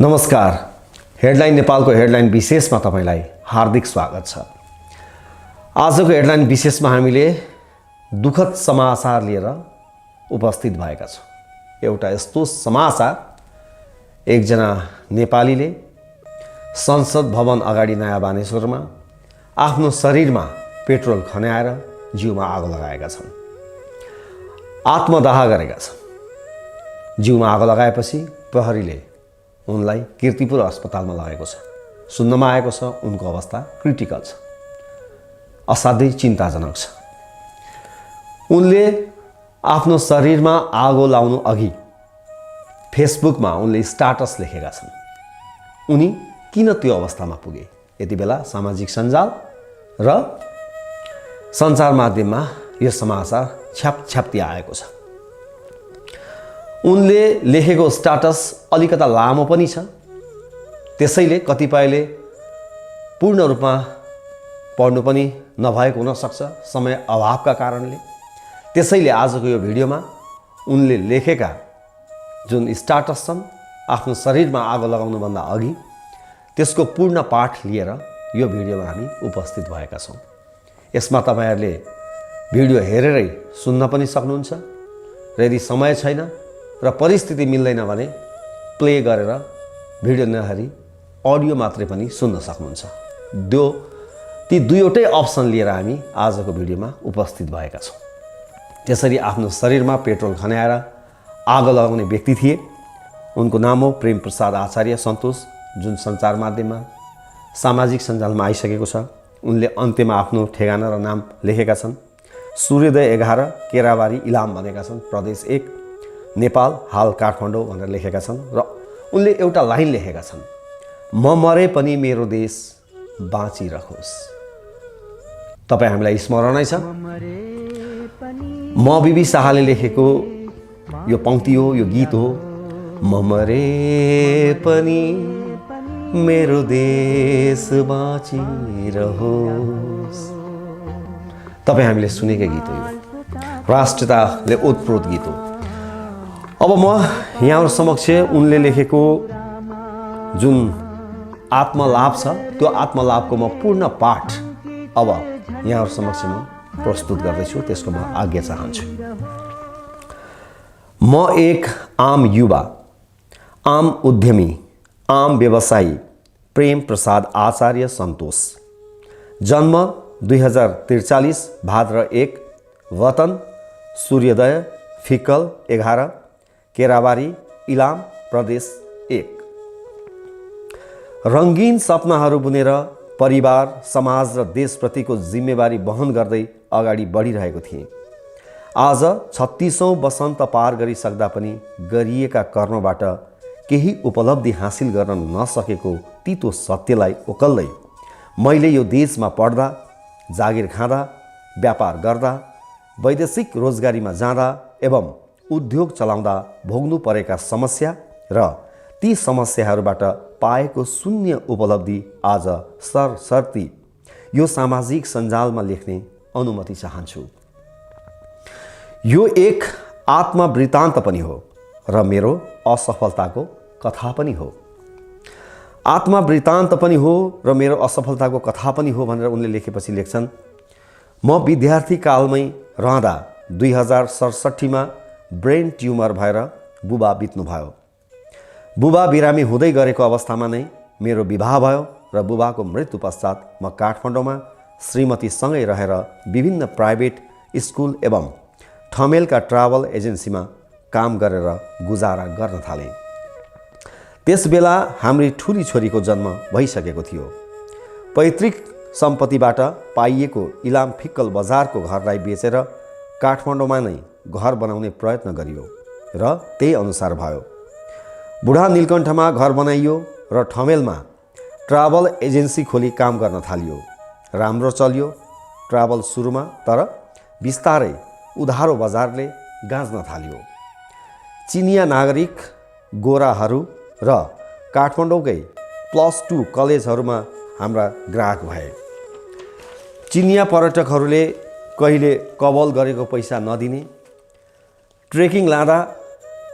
नमस्कार। हेडलाइन नेपालको हेडलाइन विशेषमा तपाईलाई हार्दिक स्वागत छ। आजको हेडलाइन विशेषमा हामीले दुःखद समाचार लिएर उपस्थित भएका छौँ। एउटा यस्तो समाचार, एकजना नेपालीले संसद भवन अगाडि नयाँ बानेश्वरमा आफ्नो शरीरमा पेट्रोल खन्याएर जिउमा आगो लगाएका छन्, आत्मदाह गरेका छन्। जिउमा आगो लगाएपछि प्रहरीले उनलाई कीर्तिपुर अस्पतालमा लगेको छ। सुन्नमा आएको छ उनको अवस्था क्रिटिकल छ, असाध्यै चिन्ताजनक छ। उनले आफ्नो शरीरमा आगो लाउनु अघि फेसबुकमा उनले स्ट्याटस लेखेका छन्। उनी किन त्यो अवस्थामा पुगे? यति बेला सामाजिक सञ्जाल र सञ्चार माध्यममा यो समाचार छ्यापछ्याप्ती आएको छ। उनले लेखेको स्ट्याटस अलिकता लामो पनि छ, त्यसैले कतिपयले पूर्ण रूपमा पढ्नु पनि नभएको हुन सक्छ समय अभावका कारणले। त्यसैले आजको यो भिडियोमा उनले लेखेका जुन स्ट्याटस छन् आफ्नो शरीरमा आगो लगाउनुभन्दा अघि, त्यसको पूर्ण पाठ लिएर यो भिडियोमा हामी उपस्थित भएका छौँ। यसमा तपाईहरुले भिडियो हेरेरै सुन्न पनि सक्नुहुन्छ र यदि समय छैन र परिस्थिति मिल्दैन भने प्ले गरेर भिडियो नहेरी अडियो मात्रै पनि सुन्न सक्नुहुन्छ। ती दुईवटै अप्सन लिएर हामी आजको भिडियोमा उपस्थित भएका छौँ। त्यसरी आफ्नो शरीरमा पेट्रोल खन्याएर आगो लगाउने व्यक्ति थिए। उनको नाम हो प्रेम प्रसाद आचार्य सन्तोष, जुन सञ्चार माध्यममा सामाजिक सञ्जालमा आइसकेको छ। उनले अन्त्यमा आफ्नो ठेगाना र नाम लेखेका छन्। सूर्योदय 11 केराबारी इलाम भनेका छन्, प्रदेश 1 नेपाल, हाल काठमाडौँ भनेर लेखेका छन्। र उनले एउटा लाइन लेखेका छन्, म मरे पनि मेरो देश बाँचिरहोस्। तपाईँ हामीलाई स्मरणै छ, म बिबी शाहले लेखेको यो पंक्ति हो, यो गीत हो, म मरे पनि मेरो देश बाँचिरहोस्। तपाईँ हामीले सुनेकै गीत हो, यो राष्ट्रियताले ओतप्रोत गीत हो। अब म यहाँहरु समक्ष उनले लेखेको जुन आत्मलाभ छ, त्यो आत्मलाभको म पूर्ण पाठ अब यहाँहरु समक्ष म प्रस्तुत गर्दैछु। त्यसको म आज्ञा चाहन्छु। म एक आम युवा, आम उद्यमी, आम व्यवसायी प्रेम प्रसाद आचार्य सन्तोष। जन्म 2043 भाद्र 1, वतन सूर्योदय फिक्कल 11 केराबारी इलाम प्रदेश 1। रंगीन सपनाहरू बुनेर परिवार, समाज र देशप्रतिको जिम्मेवारी वहन गर्दै अगाडि बढिरहेको थिएँ। आज 36औं वसन्त पार गरिसक्दा पनि गरिएका कर्मबाट केही उपलब्धि हासिल गर्न नसकेको तितो सत्यलाई ओकल्दै मैले यो देशमा पढ्दा, जागिर खाँदा, व्यापार गर्दा, वैदेशिक रोजगारीमा जाँदा एवं उद्योग चलाउँदा भोग्नु परेका समस्या र ती समस्याहरूबाट पाएको शून्य उपलब्धि आज सरसर्ती यो सामाजिक सञ्जालमा लेख्ने अनुमति चाहन्छु। यो एक आत्मवृत्तान्त पनि हो र मेरो असफलताको कथा पनि हो। आत्मवृत्तान्त पनि हो र मेरो असफलताको कथा पनि हो भनेर उनले लेखेपछि लेख्छन्, म विद्यार्थी कालमै रहँदा 2067 मा ब्रेन ट्युमर भएर बुबा बित्नुभयो। बुबा बिरामी हुँदै गरेको अवस्थामा नै मेरो विवाह भयो र बुबाको मृत्यु पश्चात म काठमाडौँमा श्रीमतीसँगै रहेर विभिन्न प्राइभेट स्कुल एवं ठमेलका ट्राभल एजेन्सीमा काम गरेर गुजारा गर्न थालेँ। त्यसबेला हाम्री ठुली छोरीको जन्म भइसकेको थियो। पैतृक सम्पत्तिबाट पाइएको इलाम फिक्कल बजारको घरलाई बेचेर काठमाडौँमा नै घर बनाउने प्रयत्न गरियो र त्यही अनुसार भयो। बुढा नीलकण्ठमा घर बनाइयो र ठमेलमा ट्राभल एजेन्सी खोली काम गर्न थालियो। राम्रो चल्यो ट्राभल सुरुमा, तर बिस्तारै उधारो बजारले गाँच्न थाल्यो। चिनिया नागरिक, गोराहरू र काठमाडौँकै +2 कलेजहरूमा हाम्रा ग्राहक भए। चिनिया पर्यटकहरूले कहिले कबल गरेको पैसा नदिने, ट्रेकिङ लाँदा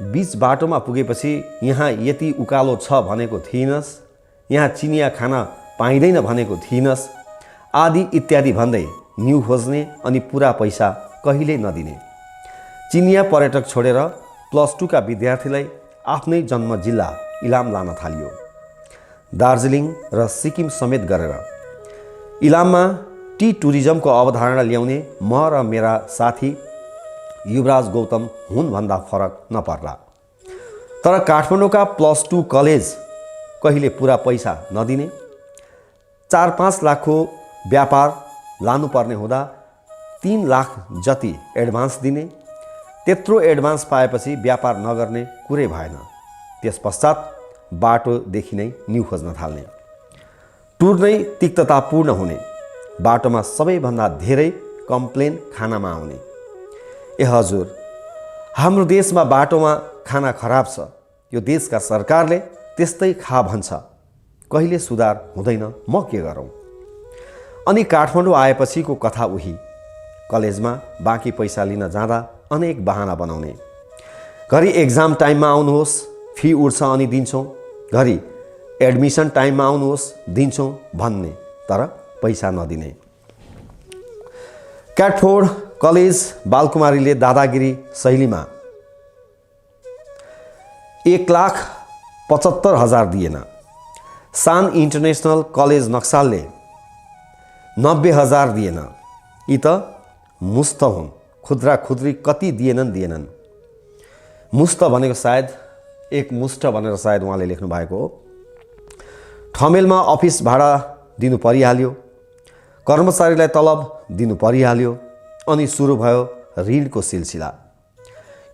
बीच बाटोमा पुगेपछि यहाँ यति उकालो छ भनेको थिइनस्, यहाँ चिनिया खाना पाइँदैन भनेको थिइनस् आदि इत्यादि भन्दै न्यु खोज्ने अनि पुरा पैसा कहिल्यै नदिने। चिनिया पर्यटक छोडेर +2 का विद्यार्थीलाई आफ्नै जन्म जिल्ला इलाम लान थालियो। दार्जिलिङ र सिक्किम समेत गरेर इलाममा टी टुरिज्मको अवधारणा ल्याउने म र मेरा साथी युवराज गौतम हुन् भन्दा फरक नपर्ला। तर काठमाडौँका +2 कलेज कहिले पुरा पैसा नदिने, 4-5 लाखको व्यापार लानुपर्ने हुँदा 3 लाख जति एडभान्स दिने, त्यत्रो एडभान्स पाएपछि व्यापार नगर्ने कुरै भएन। त्यस पश्चात बाटोदेखि नै न्यु खोज्न थाल्ने, टुर नै तिक्ततापूर्ण हुने, बाटोमा सबैभन्दा धेरै कम्प्लेन खानामा आउने। ए हजुर, हाम्रो देशमा बाटोमा खाना खराब छ, यो देशका सरकारले त्यस्तै खा भन्छ, कहिले सुधार हुँदैन, म के गरौँ। अनि काठमाडौँ आएपछिको कथा उही, कलेजमा बाँकी पैसा लिन जाँदा अनेक बहाना बनाउने, घरि एक्जाम टाइममा आउनुहोस् फी उठ्छ अनि दिन्छौँ, घरि एडमिसन टाइममा आउनुहोस् दिन्छौँ भन्ने, तर पैसा नदिने। क्याटफोर्ड कलेज बालकुमारीले दादागिरी शैलीमा 1,75,000 दिएन। सान इन्टरनेसनल कलेज नक्सालले 90,000 दिएन। यी त मुस्त हुन्, खुद्रा खुद्री कति दिएनन्। मुस्त भनेको सायद एक मुष्ट भनेर सायद उहाँले लेख्नु भएको हो। ठमेलमा अफिस भाडा दिनु परिहाल्यो, कर्मचारीलाई तलब दिनु परिहाल्यो, अनि सुरु भयो ऋणको सिलसिला।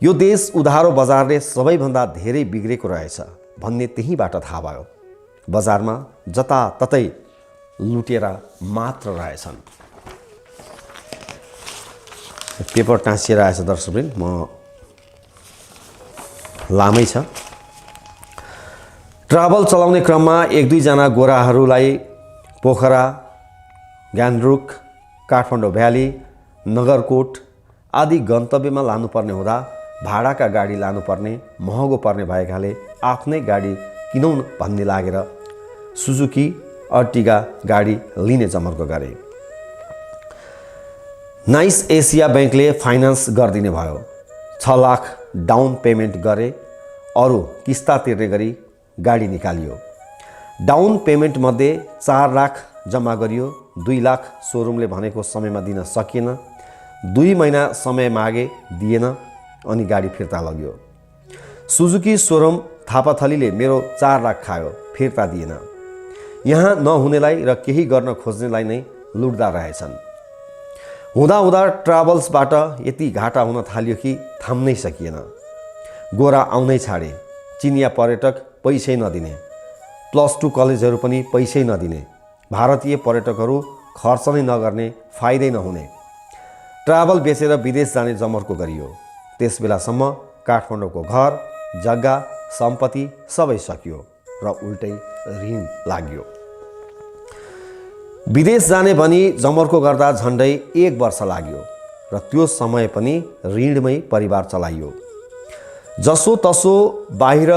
यो देश उधारो बजारले सबैभन्दा धेरै बिग्रेको रहेछ भन्ने त्यहीबाट थाहा भयो। बजारमा जताततै लुटेर मात्र रहेछन्। पेपर टाँसिएर आएछ दर्शकवृन्द, म लामै छ। ट्राभल चलाउने क्रममा 1-2 जना गोराहरूलाई पोखरा, ग्यान्ड्रुक, काठमाडौँ भ्याली, नगरकोट आदि गन्तव्यमा लानुपर्ने हुँदा भाडाका गाडी लानुपर्ने महँगो पर्ने भएकाले आफ्नै गाडी किनौँ भन्ने लागेर सुजुकी अर्टिगा गाडी लिने जमर्को गरे। नाइस एसिया बैंकले फाइनान्स गरिदिने भयो। 6 लाख डाउन पेमेन्ट गरे, अरू किस्ता तिर्ने गरी गाडी निकालियो। डाउन पेमेन्ट मध्ये 4 लाख जम्मा गरियो। 2 लाख सोरुमले भनेको समयमा दिन सकिएन। 2 महिना समय मागे, दिएन, अनि गाडी फिर्ता लग्यो। सुजुकी सोरुम थापाथलीले मेरो 4 लाख खायो, फिर्ता दिएन। यहाँ नहुनेलाई र केही गर्न खोज्नेलाई नै लुट्दा रहेछन्। हुँदा ट्राभल्सबाट यति घाटा हुन थाल्यो कि थाम्नै सकिएन। गोरा आउनै छाडे, चिनिया पर्यटक पैसै नदिने, +2 कलेजहरू पनि पैसै नदिने, भारतीय पर्यटकहरू खर्च नै नगर्ने, फाइदै नहुने। ट्राभल बेचेर विदेश जाने जमर्को गरियो। त्यस बेलासम्म काठमाडौँको घर, जग्गा, सम्पत्ति सबै सकियो र उल्टै ऋण लाग्यो। विदेश जाने भनी जमर्को गर्दा झन्डै 1 वर्ष लाग्यो र त्यो समय पनि ऋणमै परिवार चलाइयो। जसो तसो बाहिर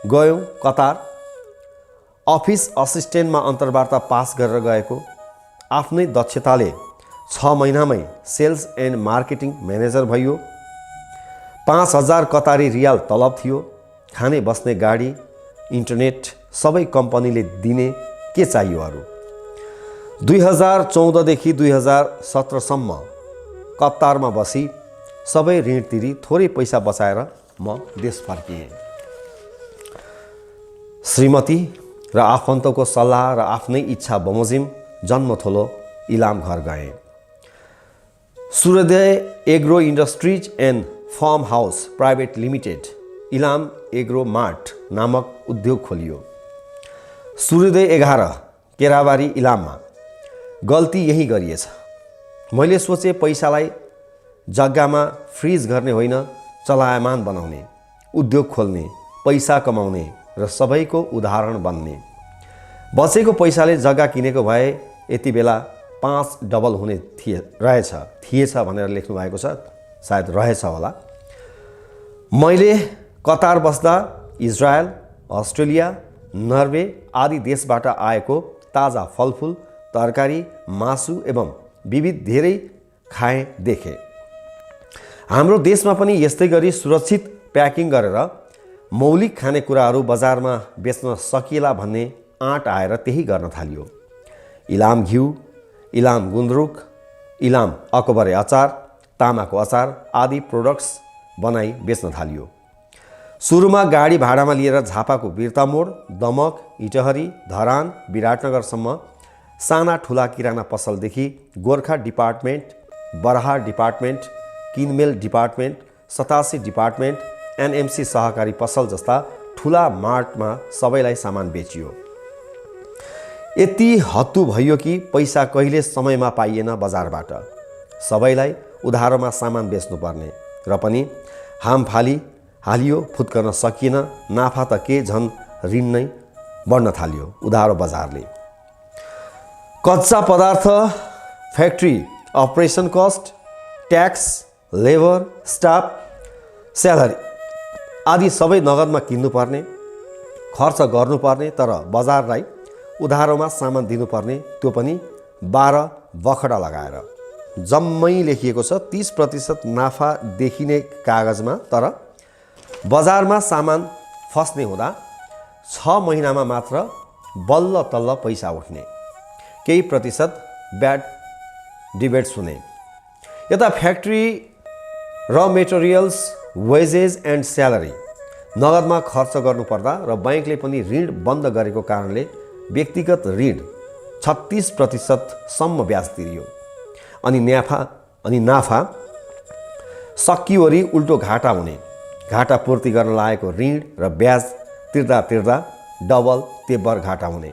गयौँ कतार। अफिस असिस्टेन्टमा अन्तर्वार्ता पास गरेर गएको। आफ्नै दक्षताले 6 महिनामै सेल्स एन्ड मार्केटिङ म्यानेजर भइयो। 5,000 कतारी रियाल तलब थियो। खाने बस्ने गाडी, इन्टरनेट सबै कम्पनीले दिने, के चाहियो अरू। 2014 देखि 2017 सम्म कतारमा बसी सबै ऋण तिरी थोरै पैसा बचाएर म देश फर्किएँ। श्रीमती र आफन्तको सल्लाह र आफ्नै इच्छा बमोजिम जन्मथलो इलाम घर गए। Suryodaya agro industries and farm house private limited Ilam agro mart नामक उद्योग खोलियो। सूर्योदय 11 केराबारी इलाममा। गल्ती यही गरिएछ। मैले सोचे पैसालाई जग्गामा फ्रिज गर्ने होइन, चलायमान बनाउने, उद्योग खोल्ने, पैसा कमाउने र सबैको उदाहरण बन्ने। बचेको पैसाले जग्गा किनेको भए यति बेला 5 डबल हुने थिएछ भनेर लेख्नु भएको छ, सायद रहेछ होला। मैले कतार बस्दा इजरायल, अस्ट्रेलिया, नर्वे आदि देशबाट आएको ताजा फलफुल, तरकारी, मासु एवं विविध धेरै खाए देखे। हाम्रो देशमा पनि यस्तै गरी सुरक्षित प्याकिङ गरेर मौलिक खानेकुराहरू बजारमा बेच्न सकिएला भन्ने आँट आएर त्यही गर्न थालियो। इलाम घिउ, इलाम गुन्द्रुक, इलाम अकबरे अचार, तामाको अचार आदि प्रोडक्ट्स बनाई बेच्न थालियो। सुरुमा गाडी भाडामा लिएर झापाको बिर्तामोड, दमक, इटहरी, धरान, विराटनगरसम्म साना ठुला किराना पसलदेखि गोर्खा डिपार्टमेन्ट, बरहा डिपार्टमेन्ट, किनमेल डिपार्टमेन्ट, 87 डिपार्टमेन्ट, एनएमसी सहकारी पसल जस्ता ठुला मार्टमा सबैलाई सामान बेचियो। यति हत्तु भयो कि पैसा कहिले समयमा पाइएन बजारबाट। सबैलाई उधारोमा सामान बेच्नुपर्ने र पनि हामफाली हालियो, फुत्कन सकिएन। नाफा त के, झन् ऋण नै बढ्न थाल्यो उधारो बजारले। कच्चा पदार्थ, factory operation cost, tax, labour, staff, salary आदि सबै नगदमा किन्नुपर्ने, खर्च गर्नुपर्ने, तर बजारलाई उधारोमा सामान दिनुपर्ने, त्यो पनि 12 बखडा लगाएर। जम्मै लेखिएको छ 30% नाफा देखिने कागजमा, तर बजारमा सामान फस्ने हुँदा 6 महिनामा मात्र बल्ल तल्ल पैसा उठ्ने, केही प्रतिशत ब्याड डिबेट्स हुने। यता फ्याक्ट्री र मेटेरियल्स, वेजेस एन्ड स्यालेरी नगदमा खर्च गर्नुपर्दा र बैंकले पनि ऋण बन्द गरेको कारणले व्यक्तिगत ऋण 36% सम्म ब्याज तिरियो। अनि नाफा सकिवरी उल्टो घाटा हुने। घाटा पूर्ति गर्न लागेको ऋण र ब्याज तिर्दा डबल तेब्बर घाटा हुने।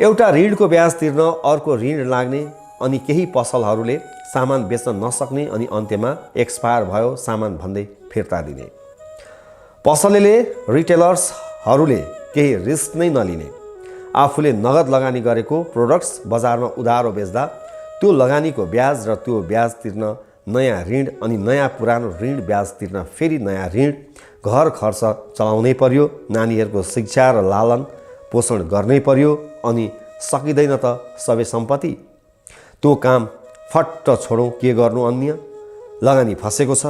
एउटा ऋणको ब्याज तिर्न अर्को ऋण लाग्ने, अनि केही पसलहरूले सामान बेच्न नसक्ने, अनि अन्त्यमा एक्सपायर भयो सामान भन्दै फिर्ता दिने। पसलेले, रिटेलर्सहरूले केही रिस्क नै नलिने। आफूले नगद लगानी गरेको प्रोडक्ट्स बजारमा उधारो बेच्दा त्यो लगानीको ब्याज र त्यो ब्याज तिर्न नयाँ ऋण, अनि नयाँ पुरानो ऋण ब्याज तिर्न फेरि नयाँ ऋण, घर खर्च चलाउनै पर्यो, नानीहरूको शिक्षा र लालन पोषण गर्नै पर्यो, अनि सकिँदैन त सबै सम्पत्ति। त्यो काम फट्ट छोडौँ, के गर्नु अन्य? लगानी फसेको छ,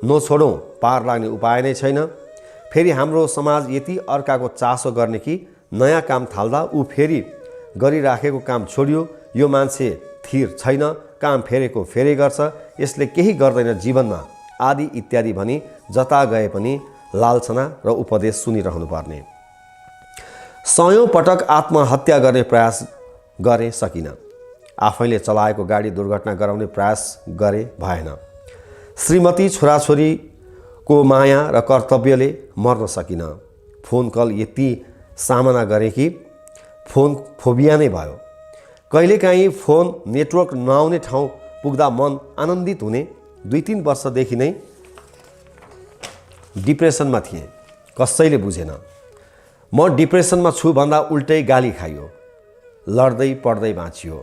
नछोडौँ, पार लाग्ने उपाय नै छैन। फेरि हाम्रो समाज यति अर्काको चासो गर्ने कि नयाँ काम थाल्दा ऊ फेरि गरिराखेको काम छोडियो, यो मान्छे थिर छैन, काम फेरेको फेरै गर्छ, यसले केही गर्दैन जीवनमा आदि इत्यादि भनी जता गए पनि लालछना र उपदेश सुनिरहनु पर्ने। 100औं पटक आत्महत्या गर्ने प्रयास गरे, सकिन। आफैले चलाएको गाडी दुर्घटना गराउने प्रयास गरे, भएन। श्रीमती छोराछोरीको माया र कर्तव्यले मर्न सकिन। फोन कल यति सामना गरे कि फोन फोबिया नै भयो। कहिलेकाहीँ फोन नेटवर्क नआउने ठाउँ पुग्दा मन आनन्दित हुने। 2-3 वर्षदेखि नै डिप्रेसनमा थिएँ, कसैले बुझेन। म डिप्रेसनमा छु भन्दा उल्टै गाली खाइयो, लड्दै पड्दै बाँचियो।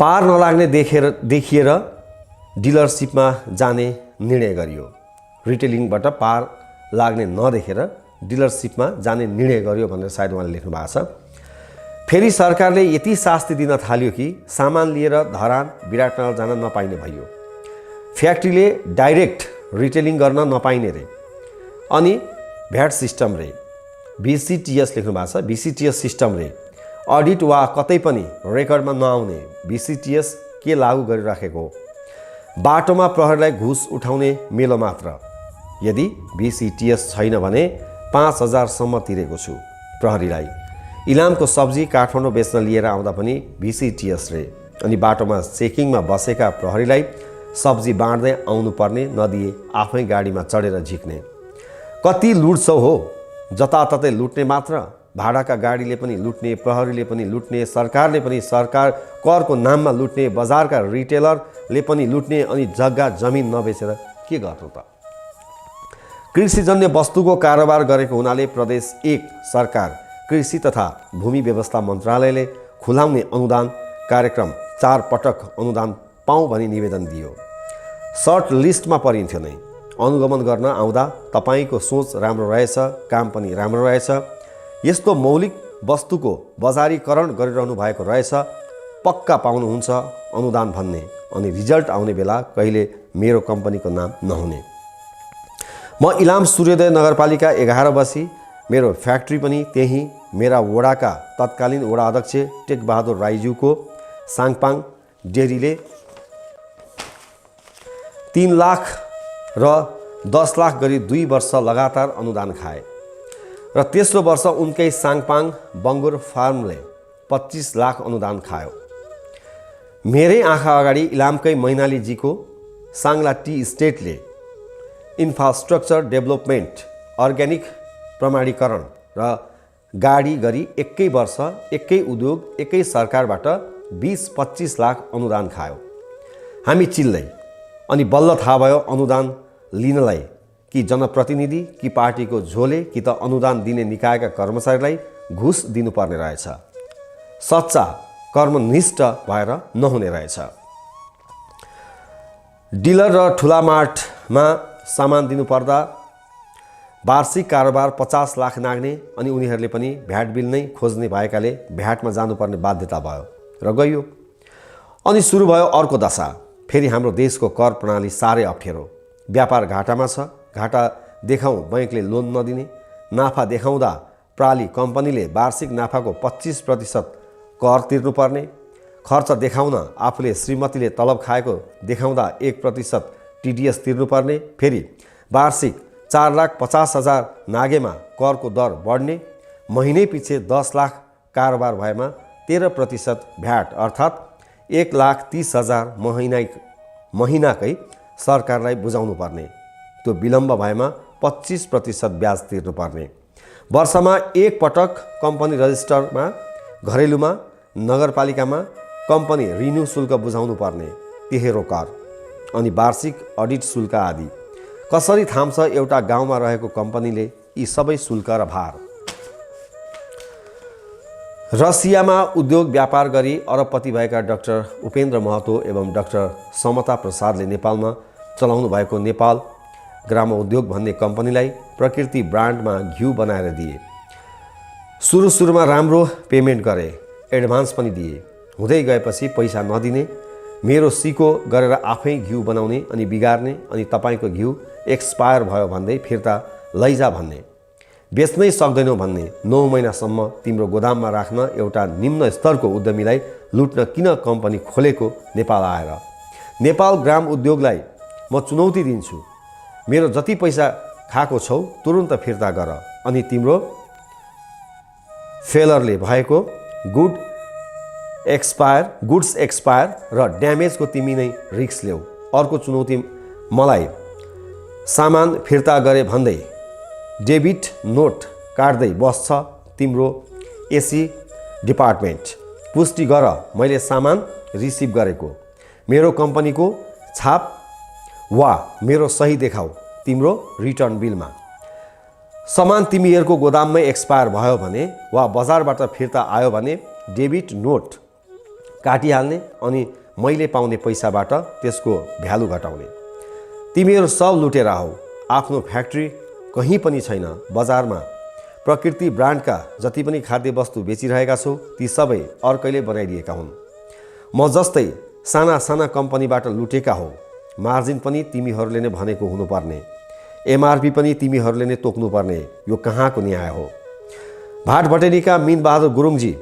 पार नलाग्ने देखिएर डिलरसिपमा जाने निर्णय गरियो। रिटेलिङबाट पार लाग्ने नदेखेर डिलरसिपमा जाने निर्णय गरियो भनेर सायद उहाँले लेख्नु भएको छ। फेरि सरकारले यति शास्ति दिन थाल्यो कि सामान लिएर धरान, विराटनगर जान नपाइने भयो। फ्याक्ट्रीले डाइरेक्ट रिटेलिङ गर्न नपाइने रे। अनि भ्याट सिस्टम रे, VCTS लेख्नु भएको छ, VCTS सिस्टम रे। अडिट वा कतै पनि रेकर्डमा नआउने VCTS के लागू गरिराखेको? बाटोमा प्रहरीलाई घुस उठाउने मेलो मात्र। यदि VCTS छैन भने 5000 सम्म तिरेको छु प्रहरीलाई। इलामको सब्जी काठमाडौँ बेच्न लिएर आउँदा पनि VCTS रे। अनि बाटोमा चेकिङमा बसेका प्रहरीलाई सब्जी बाँड्दै आउनुपर्ने, नदिए आफै गाडीमा चढेर झिक्ने। कति लुट्छौ हो, जताततै लुट्ने मात्र। भाडाका गाडीले पनि लुट्ने, प्रहरीले पनि लुट्ने, सरकारले पनि सरकार करको नाममा लुट्ने, बजारका रिटेलरले पनि लुट्ने, अनि जग्गा जमिन नबेचेर के गर्नु त? कृषिजन्य वस्तुको कारोबार गरेको हुनाले प्रदेश 1 सरकार कृषि तथा भूमि व्यवस्था मन्त्रालयले खुलाउने अनुदान कार्यक्रम 4 पटक अनुदान पाऊँ भनी निवेदन दियो। सर्ट लिस्टमा परिन्थ्यो नै। अनुगमन गर्न आउँदा तपाईँको सोच राम्रो रहेछ, काम पनि राम्रो रहेछ, यस्तो मौलिक वस्तुको बजारीकरण गरिरहनु भएको रहेछ, पक्का पाउनुहुन्छ अनुदान भन्ने, अनि रिजल्ट आउने बेला कहिले मेरो कम्पनीको नाम नहुने। म इलाम सूर्योदय नगरपालिका 11 बसी, मेरो फ्याक्ट्री पनि त्यही। मेरा वडाका तत्कालीन वडा अध्यक्ष टेकबहादुर राईज्यूको साङपाङ डेरीले 3 लाख र 10 लाख गरी 2 वर्ष लगातार अनुदान खाए र तेस्रो वर्ष उनकै साङपाङ बङ्गुर फार्मले 25 लाख अनुदान खायो। मेरै आँखा अगाडि इलामकै मैनालीजीको साङ्ला टी स्टेटले इन्फ्रास्ट्रक्चर डेभलपमेन्ट, अर्ग्यानिक प्रमाणीकरण र गाडी गरी एकै वर्ष एकै उद्योग एकै सरकारबाट 20-25 लाख अनुदान खायो। हामी चिल्लै, अनि बल्ल थाहा भयो अनुदान लिनलाई कि जनप्रतिनिधि कि पार्टीको झोले कि त अनुदान दिने निकायका कर्मचारीलाई घुस दिनुपर्ने रहेछ। सच्चा कर्मनिष्ठ भएर नहुने रहेछ। डिलर र ठुला मार्टमा सामान दिनुपर्दा वार्षिक कारोबार 50 लाख नाग्ने, अनि उनीहरूले पनि भ्याट बिल नै खोज्ने भएकाले भ्याटमा जानुपर्ने बाध्यता भयो र गइयो। अनि सुरु भयो अर्को दशा। फेरि हाम्रो देशको कर प्रणाली साह्रै अप्ठ्यारो। व्यापार घाटामा छ, घाटा देखाउँ बैंकले लोन नदिने, नाफा देखाउँदा प्राली कम्पनीले वार्षिक नाफाको 25% कर तिर्नुपर्ने, खर्च देखाउन आफूले श्रीमतीले तलब खाएको देखाउँदा 1% टिडिएस तिर्नुपर्ने, फेरि वार्षिक 4,50,000 नागेमा करको दर बढ्ने, महिनै पछि 10 लाख कारोबार भएमा 13% भ्याट अर्थात् 1,30,000 महिनाकै सरकारलाई बुझाउनु पर्ने, त्यो विलम्ब भएमा 25% ब्याज तिर्नुपर्ने, वर्षमा एक पटक कम्पनी रजिस्टरमा, घरेलुमा, नगरपालिकामा कम्पनी रिन्यू शुल्क बुझाउनु पर्ने, तिहेरो कर, अनि वार्षिक अडिट शुल्क आदि। कसरी थाम्छ एउटा गाउँमा रहेको कम्पनीले यी सबै शुल्क र भार? रसियामा उद्योग व्यापार गरी अरबपति भएका डाक्टर उपेन्द्र महतो एवं डाक्टर समता प्रसादले नेपालमा चलाउनु भएको नेपाल ग्राम उद्योग भन्ने कम्पनीलाई प्रकृति ब्रान्डमा घिउ बनाएर दिए। सुरुमा राम्रो पेमेन्ट गरे, एडभान्स पनि दिए। हुँदै गएपछि पैसा नदिने, मेरो सिको गरेर आफै घिउ बनाउने अनि बिगार्ने, अनि तपाईँको घिउ एक्सपायर भयो भन्दै फिर्ता लैजा भन्ने, बेच्नै सक्दैनौ भन्ने, 9 महिनासम्म तिम्रो गोदाममा राख्न एउटा निम्न स्तरको उद्यमीलाई लुट्न किन कम्पनी खोलेको नेपाल आएर? नेपाल ग्राम उद्योगलाई म चुनौती दिन्छु, मेरो जति पैसा खाएको छौ तुरुन्त फिर्ता गर, अनि तिम्रो फेलरले भएको गुड्स एक्सपायर र ड्यामेजको तिमी नै रिस्क ल्याऊ। अर्को चुनौती, मलाई सामान फिर्ता गरे भन्दै डेबिट नोट काट्दै बस्छ तिम्रो एसी डिपार्टमेन्ट, पुष्टि गर मैले सामान रिसिभ गरेको, मेरो कम्पनीको छाप वा मेरो सही देखाऊ तिम्रो रिटर्न बिलमा। सामान तिमीहरूको गोदाममै एक्सपायर भयो भने वा बजारबाट फिर्ता आयो भने डेबिट नोट काटिहाल्ने, अनि मैले पाउने पैसाबाट त्यसको भ्यालु घटाउने। तिमीहरू सब लुटेर हौ, आफ्नो फ्याक्ट्री कहीँ पनि छैन, बजारमा प्रकृति ब्रान्डका जति पनि खाद्य वस्तु बेचिरहेका छौ ती सबै अर्कैले बनाइदिएका हुन्। म जस्तै साना साना कम्पनीबाट लुटेका हौ, मार्जिन पनि तिमीहरूले नै भनेको हुनुपर्ने, एमआरपी पनि तिमीहरूले नै तोक्नुपर्ने, यो कहाँको न्याय हो? भाटभटेरीका मीनबहादुर गुरुङजी,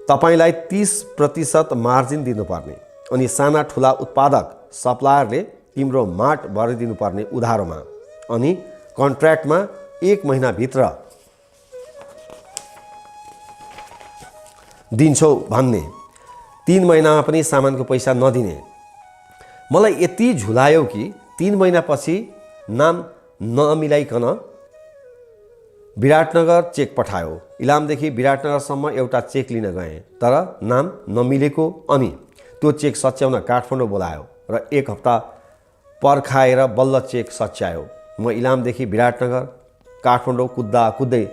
तपाईलाई 30% मार्जिन दिनुपर्ने, अनि साना ठुला उत्पादक सप्लायरले तिम्रो माट भरिदिनुपर्ने उधारोमा, अनि कन्ट्र्याक्टमा 1 महिनाभित्र दिन्छौ भन्ने, 3 महिनामा पनि सामानको पैसा नदिने। मलाई यति झुलायो कि 3 महिनापछि नाम नमिलाइकन विराटनगर चेक पठायो। इलामदेखि विराटनगरसम्म एउटा चेक लिन गएँ, तर नाम नमिलेको, अनि त्यो चेक सच्याउन काठमाडौँ बोलायो र 1 हप्ता पर्खाएर बल्ल चेक सच्यायो। म इलामदेखि विराटनगर काठमाडौँ कुद्दै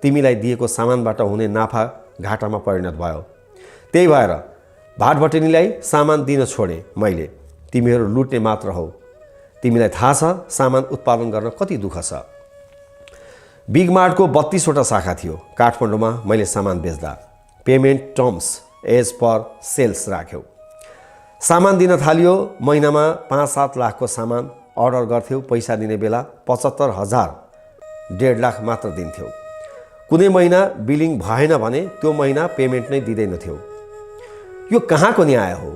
तिमीलाई दिएको सामानबाट हुने नाफा घाटामा परिणत भयो। त्यही भएर भाटभटेरीलाई सामान दिन छोडेँ मैले। तिमीहरू लुट्ने मात्र हौ, तिमीलाई थाहा छ सामान उत्पादन गर्न कति दुःख छ। बिग मार्टको 32 वटा शाखा थियो। काठमाडौँमा मैले सामान बेच्दा payment terms as per sales राख्यौ। सामान दिन थालियो। महिनामा 5-7 लाखको सामान अर्डर गर्थ्यौ। पैसा दिने बेला 75,000 1.5 लाख मात्र दिन्थ्यौ। कुनै महिना बिलिङ भएन भने त्यो महिना पेमेन्ट नै दिँदैनथ्यौ। यो कहाँको न्याय हो?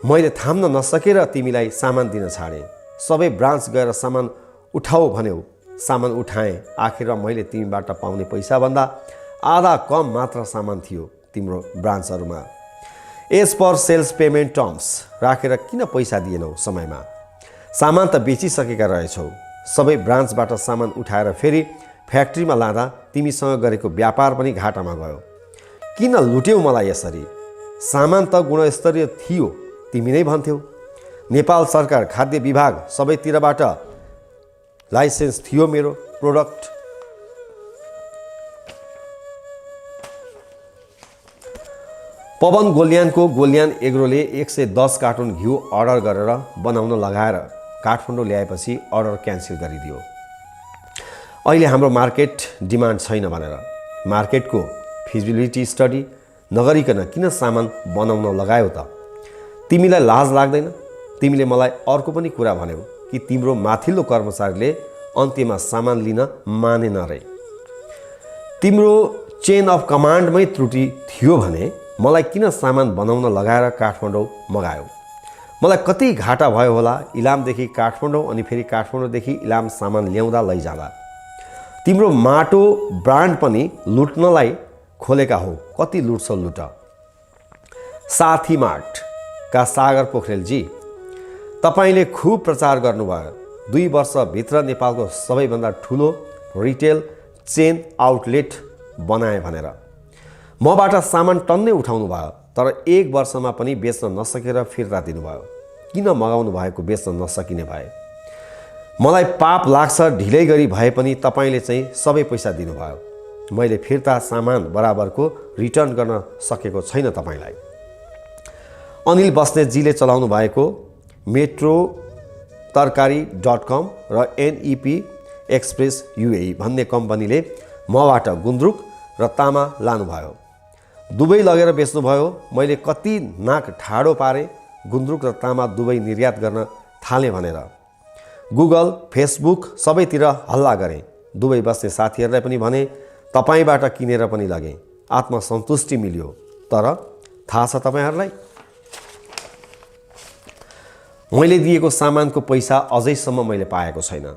मैले थाम्न नसकेर तिमीलाई सामान दिन छाडेँ। सबै ब्रान्च गएर सामान उठाऊ भन्यौ। सामान उठाएँ। आखिरमा मैले तिमीबाट पाउने पैसाभन्दा आधा कम मात्र सामान थियो तिम्रो ब्रान्चहरूमा। As per sales payment terms राखेर किन पैसा दिएनौ समयमा? सामान त बेचिसकेका रहेछौ। सबै ब्रान्चबाट सामान उठाएर फेरि फ्याक्ट्रीमा लाँदा तिमीसँग गरेको व्यापार पनि घाटामा गयो। किन लुट्यौ मलाई यसरी? सामान त गुणस्तरीय थियो तिमी नै भन्थ्यौ। नेपाल सरकार खाद्य विभाग सबैतिरबाट लाइसेन्स थियो मेरो प्रोडक्ट। पवन गोल्यानको गोल्यान एग्रोले 110 कार्टुन घिउ अर्डर गरेर बनाउन लगाएर काठमाडौँ ल्याएपछि अर्डर क्यान्सल गरिदियो। अहिले हाम्रो मार्केट डिमान्ड छैन भनेर। मार्केटको फिजिबिलिटी स्टडी नगरिकन किन सामान बनाउन लगायो त? तिमीलाई लाज लाग्दैन? तिमीले मलाई अर्को पनि कुरा भन्यौ कि तिम्रो माथिल्लो कर्मचारीले अन्त्यमा सामान लिन मानेन रे। तिम्रो चेन अफ कमान्डमै त्रुटि थियो भने मलाई किन सामान बनाउन लगाएर काठमाडौँ मगायो? मलाई कति घाटा भयो होला इलामदेखि काठमाडौँ अनि फेरि काठमाडौँदेखि इलाम सामान ल्याउँदा लैजाँदा। तिम्रो माटो ब्रान्ड पनि लुट्नलाई खोलेका हो। कति लुट्छ लुट। साथी मार्टका सागर पोखरेलजी, तपाईले खुब प्रचार गर्नुभयो। 2 वर्षभित्र नेपालको सबैभन्दा ठुलो रिटेल चेन आउटलेट बनाए भनेर। मबाट सामान टन्नै उठाउनु भयो तर 1 वर्षमा पनि बेच्न नसकेर फिर्ता दिनुभयो। किन मगाउनु भएको बेच्न नसकिने भए? मलाई पाप लाग्छ। ढिलै गरी भए पनि तपाईले चाहिँ सबै पैसा दिनुभयो। मैले फिर्ता सामान बराबरको रिटर्न गर्न सकेको छैन तपाईलाई। अनिल बस्नेतजीले चलाउनु भएको मेट्रो तरकारी.com र NEP एक्सप्रेस UAE भन्ने कम्पनीले मबाट गुन्द्रुक र तामा लानुभयो। दुवै लगेर बेच्नुभयो। मैले कति नाक ठाडो पारे गुन्द्रुक र तामा दुवै निर्यात गर्न थालेँ भनेर। गुगल फेसबुक सबैतिर हल्ला गरेँ। दुवै बस्ने साथीहरूलाई पनि भने तपाईबाट किनेर पनि लगेँ। आत्मसन्तुष्टि मिल्यो। तर थाहा छ तपाईहरूलाई मैले दिएको सामानको पैसा अझैसम्म मैले पाएको छैन।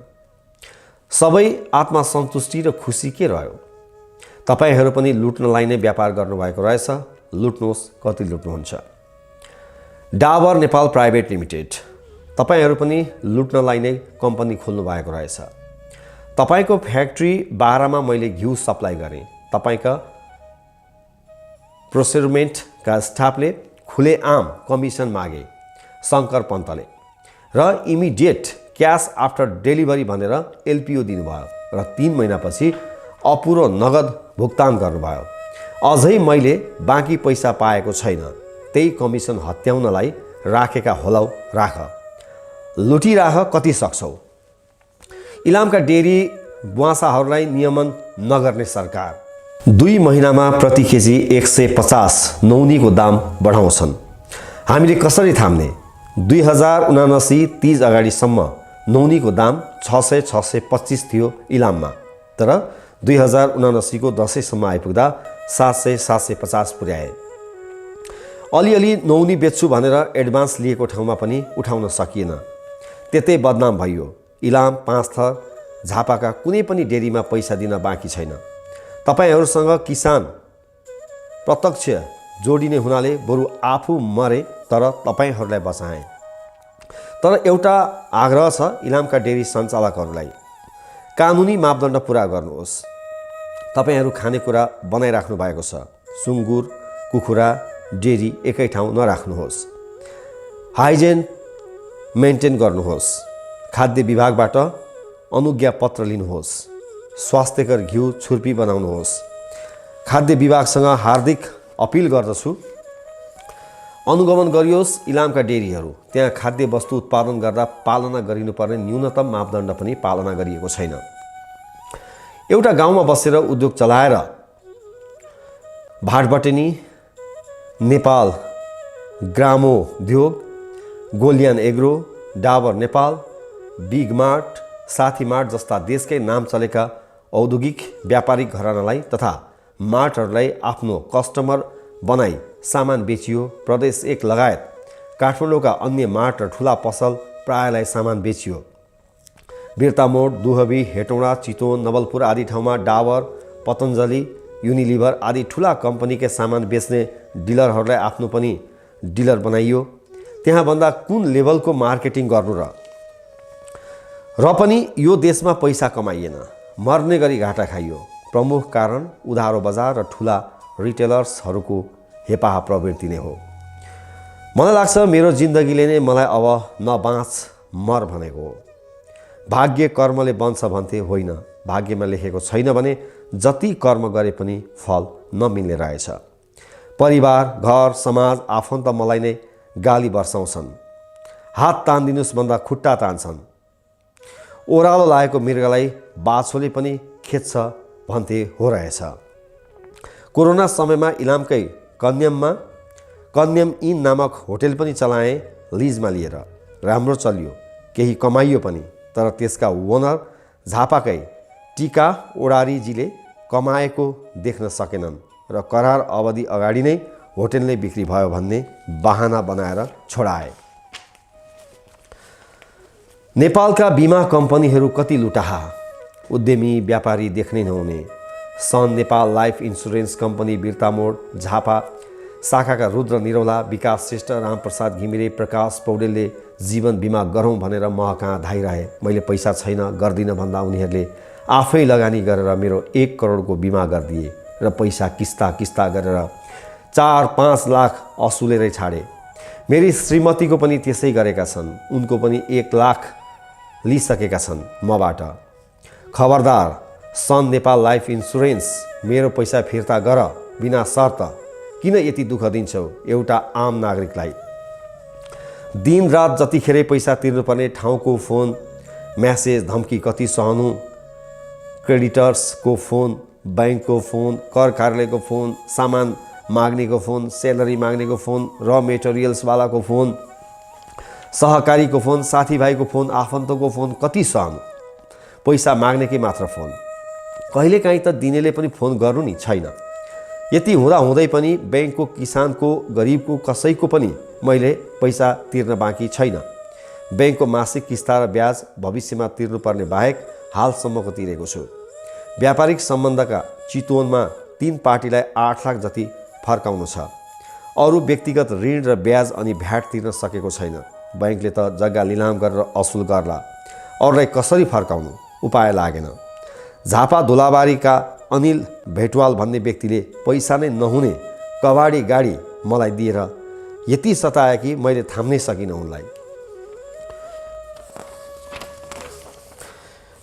सबै आत्मसन्तुष्टि र खुसी के रह्यो? तपाईहरू पनि लुट्नलाई नै व्यापार गर्नुभएको रहेछ। लुट्नुहोस्, कति लुट्नुहुन्छ। डाबर नेपाल प्राइभेट लिमिटेड, तपाईहरू पनि लुट्नलाई नै कम्पनी खोल्नु भएको रहेछ। तपाईको फ्याक्ट्री 12 मा मैले घिउ सप्लाई गरेँ। तपाईका प्रोक्योरमेन्टका स्टाफले खुलेआम कमिसन मागे शङ्कर पन्तले र इमिडिएट क्यास आफ्टर डेलिभरी भनेर LPO दिनुभयो र 3 महिनापछि अपुरो नगद भुक्तान गर्नुभयो। अझै मैले बाँकी पैसा पाएको छैन। त्यही कमिसन हत्याउनलाई राखेका होलाउ राख। लुटिराख, कति सक्छौ। इलामका डेरी बुवासाहरूलाई नियमन नगर्ने सरकार 2 महिनामा प्रति केजी 150 नौनीको दाम बढाउँछन्। हामीले कसरी थाम्ने? 2079-30 अगाडिसम्म नौनीको दाम 600-625 थियो इलाममा। तर 2079 को दशैँसम्म आइपुग्दा 700-750 पुर्याए। अलिअलि नौनी बेच्छु भनेर एडभान्स लिएको ठाउँमा पनि उठाउन सकिएन। त्यतै बदनाम भइयो। इलाम, 5 थर, झापाका कुनै पनि डेरीमा पैसा दिन बाँकी छैन। तपाईहरूसँग किसान प्रत्यक्ष जोडिने हुनाले बरु आफू मरे तर तपाईहरूलाई बचाएँ। तर एउटा आग्रह छ इलामका डेरी सञ्चालकहरूलाई, कानुनी मापदण्ड पुरा गर्नुहोस्। तपाईहरू खानेकुरा बनाइराख्नु भएको छ। सुँगुर, कुखुरा, डेरी एकै ठाउँ नराख्नुहोस्। हाइजेन मेन्टेन गर्नुहोस्। खाद्य विभागबाट अनुज्ञा पत्र लिनुहोस्। स्वास्थ्यकर घिउ छुर्पी बनाउनुहोस्। खाद्य विभागसँग हार्दिक अपिल गर्दछु, अनुगमन गरियोस् इलामका डेरीहरू। त्यहाँ खाद्य वस्तु उत्पादन गर्दा पालना गरिनुपर्ने न्यूनतम मापदण्ड पनि पालना गरिएको छैन। एउटा गाउँमा बसेर उद्योग चलाएर Bhatbhateni, Nepal Gramodyog, Golyan agro, Dabur Nepal, big mart, Sathi mart जस्ता देशकै नाम चलेका औद्योगिक व्यापारिक घरानालाई तथा मार्टहरूलाई आफ्नो कस्टमर बनाई सामान बेचियो। प्रदेश 1 लगायत काठमाडौँका अन्य मार्ट र ठुला पसल प्रायलाई सामान बेचियो। बिर्तामोड, दुहबी, हेटौँडा, चितवन, नवलपुर आदि ठाउँमा डाबर, पतञ्जलि, युनिलिभर आदि ठुला कम्पनीकै सामान बेच्ने डिलरहरूलाई आफ्नो पनि डिलर बनाइयो। त्यहाँभन्दा कुन लेभलको मार्केटिङ गर्नु र पनि यो देशमा पैसा कमाइएन, मर्ने गरी घाटा खाइयो। प्रमुख कारण उधारो बजार र ठुला रिटेलर्सहरूको हेपाह प्रवृत्ति नै हो। मलाई लाग्छ मेरो जिन्दगीले नै मलाई अब नबाँच मर भनेको हो। भाग्य कर्मले बन्छ भन्थे, होइन, भाग्यमा लेखेको छैन भने जति कर्म गरे पनि फल नमिल्ने रहेछ। परिवार, घर, समाज, आफन्त मलाई नै गाली बर्साउँछन्, हात तान्दिनुस् भन्दा खुट्टा तान्छन्। ओह्रालो लागेको मृगलाई बाछोले पनि खेद्छ भन्थे हो रहेछ। कोरोना समयमा इलामकै कन्यम इन नामक होटेल पनि चलाएँ लिजमा लिएर। राम्रो चल्यो, केही कमाइयो पनि। तर त्यसका ओनर झापाकै टिका ओडारीजीले कमाएको देख्न सकेनन् र करार अवधि अगाडि नै होटेल नै बिक्री भयो भन्ने बहाना बनाएर छोडाए। नेपालका बीमा कम्पनीहरू कति लुटाहा, उद्यमी व्यापारी देख्नै नहुने। Sun Nepal life insurance company Birtamod Jhapa शाखाका रुद्र निरौला, विकास श्रेष्ठ, रामप्रसाद घिमिरे, प्रकाश पौडेलले जीवन बिमा गरौँ भनेर म कहाँ धाइरहे। मैले पैसा छैन गर्दिनँ भन्दा उनीहरूले आफै लगानी गरेर मेरो 1 करोडको बिमा गरिदिए र पैसा किस्ता गरेर 4-5 लाख असुलेरै छाडे। मेरी श्रीमतीको पनि त्यसै गरेका छन्। उनको पनि 1 लाख लिइसकेका छन् मबाट। खबरदार सन नेपाल लाइफ इन्सुरेन्स, मेरो पैसा फिर्ता गर बिना शर्त। किन यति दुःख दिन्छौ एउटा आम नागरिकलाई? दिन रात जतिखेरै पैसा तिर्नुपर्ने ठाउँको फोन, म्यासेज, धम्की कति सहनु? क्रेडिटर्सको फोन, बैंकको फोन, कर कार्यालयको फोन, सामान माग्नेको फोन, सेलरी माग्नेको फोन, र मेटेरियल्सवालाको फोन, सहकारीको फोन, साथीभाइको फोन, आफन्तको फोन, कति सहनु? पैसा माग्नेकै मात्र फोन। कहिलेकाहीँ त दिनेले पनि फोन गर्नु नि छैन। यति हुँदै पनि बैंकको, किसानको, गरिबको, कसैको पनि मैले पैसा तिर्न बाँकी छैन। बैंकको मासिक किस्ता र ब्याज भविष्यमा तिर्नुपर्ने बाहेक हालसम्मको तिरेको छु। व्यापारिक सम्बन्धका चितवनमा 3 पार्टीलाई 8 लाख जति फर्काउनु छ। अरू व्यक्तिगत ऋण र ब्याज अनि भ्याट तिर्न सकेको छैन। बैंकले त जग्गा लिलाम गरेर असुल गर्ला, अरूलाई कसरी फर्काउनु? उपाय लागेन। झापा धुलाबारीका अनिल भेटवाल भन्ने व्यक्तिले पैसा नै नहुने कबाडी गाडी मलाई दिएर यति सताए कि मैले थाम्नै सकिनँ उनलाई।